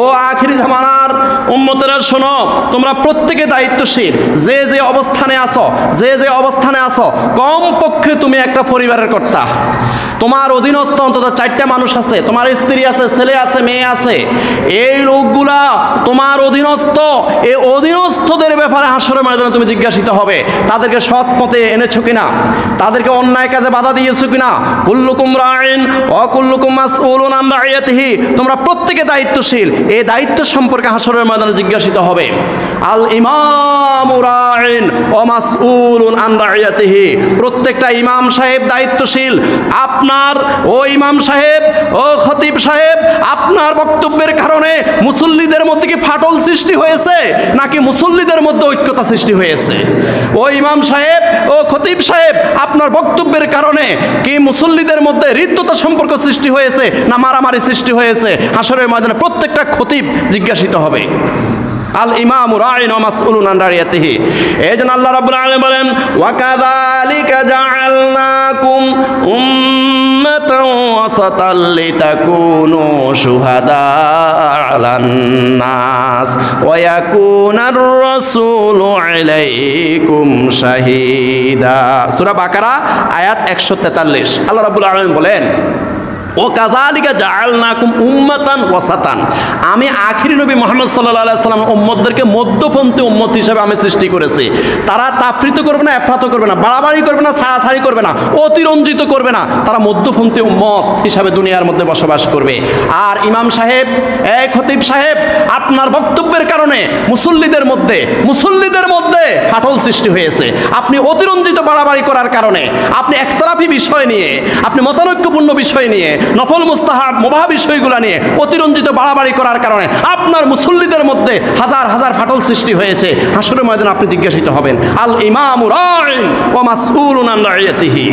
[SPEAKER 1] ও আখিরি জামানার উম্মতেরা, শোনো, তোমরা প্রত্যেকে দায়িত্বশীল। যে যে অবস্থানে আছো, যে যে অবস্থানে আছো, কমপক্ষে তুমি একটা পরিবারের কর্তা। তোমার অধীনস্থ অন্তত 4টা মানুষ আছে, তোমার স্ত্রী আছে, ছেলে আছে, মেয়ে আছে। এই লোকগুলা তোমার অধীনস্থ, এই অধীনস্থদের ব্যাপারে হাসরের ময়দানে তুমি জিজ্ঞাসিত হবে, তাদেরকে সৎ পথে এনেছো কিনা, তাদেরকে অন্যায় কাজে বাধা দিয়েছো কিনা। কুল্লুকুম রাঈন ওয়া কুল্লুকুম মাসউলুন আন রাইয়াতিহি, তোমরা প্রত্যেকে দায়িত্বশীল। এই দায়িত্ব সম্পর্কে হাসরের ময়দানে জিজ্ঞাসিত হবে। আল ইমামু রাঈন ওয়া মাসউলুন আন রাইয়াতিহি, প্রত্যেকটা ইমাম সাহেব দায়িত্বশীল। আপনার ও ইমাম সাহেব, ও খতিব সাহেব, আপনার বক্তব্যের কারণে মুসল্লিদের মধ্যে কি ফাটল সৃষ্টি হয়েছে, নাকি মুসল্লিদের মধ্যে ঐক্যতা সৃষ্টি হয়েছে? ও ইমাম সাহেব, ও খতিব সাহেব, আপনার বক্তব্যের কারণে কি মুসল্লিদের মধ্যে হৃদ্যতা সম্পর্ক সৃষ্টি হয়েছে, না মারামারি সৃষ্টি হয়েছে? হাসরের ময়দানে প্রত্যেকটা খতিব জিজ্ঞাসিত হবে। আল ইমামু রাইন ওয়া মাসউলুন আন রাইয়াতিহি। এইজন্য আল্লাহ রাব্বুল আলামিন বলেন ওয়া কাযালিকা জাআলনাকুম উম্মাতান ওয়াসাতাল লিতাকুনু শুহাদা আলান নাস ওয়া ইয়াকুনার রাসূলু আলাইকুম শাহীদা। সূরা বাকারা আয়াত 143। আল্লাহ রাব্বুল আলামিন বলেন ও কাযালিকা জাআলনাকুম উম্মাতান ওয়াসাতান, আমি আখিরি নবী মুহাম্মদ সাল্লাল্লাহু আলাইহি সাল্লাম উম্মতদেরকে মধ্যপন্থী উম্মত হিসেবে আমি সৃষ্টি করেছি। তারা তাফরিত করবে না, এফরাত করবে না, বাড়াবাড়ি করবে না, ছাড়াছাড়ি করবে না, অতিরঞ্জিত করবে না, তারা মধ্যপন্থী উম্মত হিসাবে দুনিয়ার মধ্যে বসবাস করবে। আর ইমাম সাহেব, এই খতিব সাহেব, আপনার বক্তব্যের কারণে মুসল্লিদের মধ্যে ফাটল সৃষ্টি হয়েছে। আপনি অতিরঞ্জিত বাড়াবাড়ি করার কারণে, আপনি একতলাফি বিষয় নিয়ে, আপনি মতানৈক্যপূর্ণ বিষয় নিয়ে, নফল মুস্তাহাব মুবাহ বিষয়গুলো নিয়ে অতিরঞ্জিত বাড়াবাড়ি করার কারণে আপনার মুসল্লিদের মধ্যে হাজার হাজার ফাটল সৃষ্টি হয়েছে। হাসরের ময়দানে আপনি জিজ্ঞাসিত হবেন। আল ইমামু রাইন ওয়া মাসউলুন আন রাইয়াতিহি।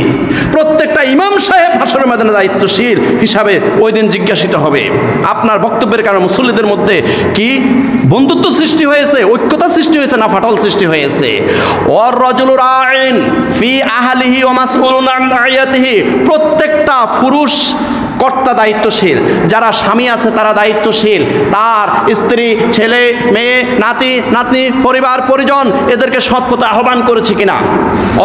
[SPEAKER 1] প্রত্যেকটা ইমাম সাহেব হাসরের ময়দানে দায়িত্বশীল হিসাবে ওই দিন জিজ্ঞাসিত হবে। আপনার বক্তব্যের কারণে মুসল্লিদের মধ্যে কি বন্ধুত্ব সৃষ্টি হয়েছে, ঐক্যতা সৃষ্টি হয়েছে, না ফাটল সৃষ্টি হয়েছে। ওয়ার রাজুলু রাইন ফি আহলিহি ওয়া মাসউলুন আন রাইয়াতিহি। প্রত্যেকটা পুরুষ কর্তা দায়িত্বশীল, যারা স্বামী আছে তারা দায়িত্বশীল, তার স্ত্রী, ছেলে, মেয়ে, নাতি নাতনি, পরিবার পরিজন এদেরকে সৎ পথে আহ্বান করেছে কিনা,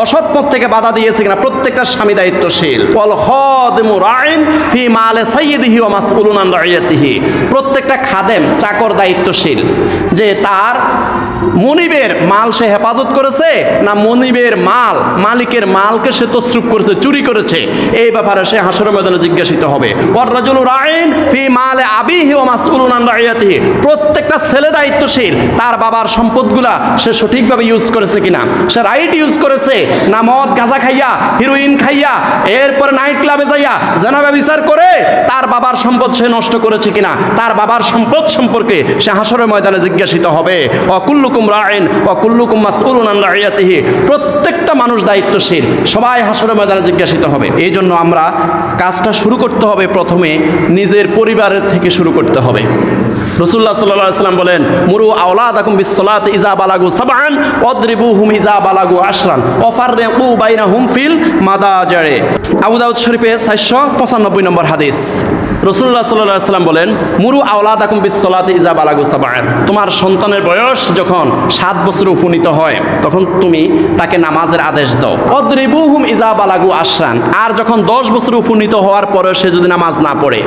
[SPEAKER 1] অসৎ পথ থেকে বাধা দিয়েছে কিনা, প্রত্যেকটা স্বামী দায়িত্বশীল। ওয়াল খাদিমু রাইন ফি মালে সাইয়্যিদিহি ওয়া মাসউলুন আন রাইয়াতিহি। প্রত্যেকটা খাদেম, চাকর দায়িত্বশীল যে তার মনিবের মাল সে হেফাজত করেছে না মনিবের মাল, মালিকের মালকে সে তসরুপ করেছে, চুরি করেছে, এই ব্যাপারে সে হাসরের ময়দানে জিজ্ঞাসিত হবে। ওয়ার রাজুলু রাইন ফি মালে আবিহি ওয়া মাসউলুন আন রাইয়াতিহি। প্রত্যেকটা ছেলে দায়িত্বশীল তার বাবার সম্পদগুলা সে সঠিকভাবে ইউজ করেছে কিনা, সে রাইট ইউজ করেছে না মদ গাঁজা খাইয়া, হিরোইন খাইয়া, এরপরে নাইট ক্লাবে যাইয়া জেনা বিচার করে তার বাবার সম্পদ সে নষ্ট করেছে কিনা, তার বাবার সম্পদ সম্পর্কে সে হাসরের ময়দানে জিজ্ঞাসিত হবে। কুল্লুকুম রাইন ওয়া কুল্লুকুম মাসউলুন আন রাইয়াতিহি। প্রত্যেকটা মানুষ দায়িত্বশীল, সবাই হাসরের ময়দানে জিজ্ঞাসিত হবে। এই জন্য আমরা কাজটা শুরু করতে হবে, প্রথমে নিজের পরিবারের থেকে শুরু করতে হবে। রাসূলুল্লাহ সাল্লাল্লাহু আলাইহি ওয়াসাল্লাম বলেন মুরু আওলাদাকুম বিস-সালাতি ইযা বালাগু সাবআন ওয়াদরিবুহুম ইযা বালাগু আশরান ওয়া ফাররিকু বাইনাহুম ফিল মাদাজি'i। আবু দাউদ শরীফে 495 নম্বর হাদিস। রাসূলুল্লাহ সাল্লাল্লাহু আলাইহি ওয়াসাল্লাম বলেন মুরু আওলাদাকুম বিস-সালাতি ইযা বালাগু সাবআন। তোমার সন্তানের বয়স যখন 7 বছর উপনীত হয় তখন তুমি তাকে নামাজের আদেশ দাও। ওয়াদরিবুহুম ইযা বালাগু আশরান। আর যখন 10 বছর উপনীত হওয়ার পরে সে যদি নামাজ না পড়ে,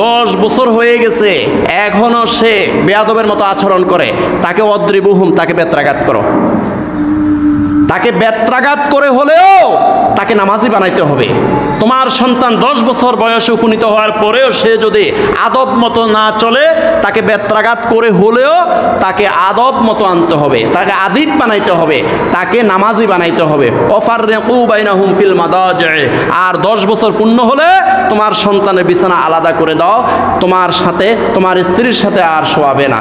[SPEAKER 1] 10 বছর হয়ে গেছে এখনো সে বেয়াদবের মতো আচরণ করে, তাকে ওয়াদরিবুহুম, তাকে বেত্রাঘাত করো। তাকে বেত্রাঘাত করে হলেও তাকে নামাজি বানাইতে হবে। তোমার সন্তান 10 বছর বয়সে উপনীত হওয়ার পরেও সে যদি আদব মতো না চলে, তাকে বেত্রাঘাত করে হলেও তাকে আদব মতো আনতে হবে, তাকে আদিব বানাইতে হবে, তাকে নামাজি বানাইতে হবে। ওয়াফাররিকু বাইনাহুম ফিল মাদাজি'i। আর 10 বছর পূর্ণ হলে তোমার সন্তানের বিছানা আলাদা করে দাও, তোমার সাথে তোমার স্ত্রীর সাথে আর শোয়াবে না।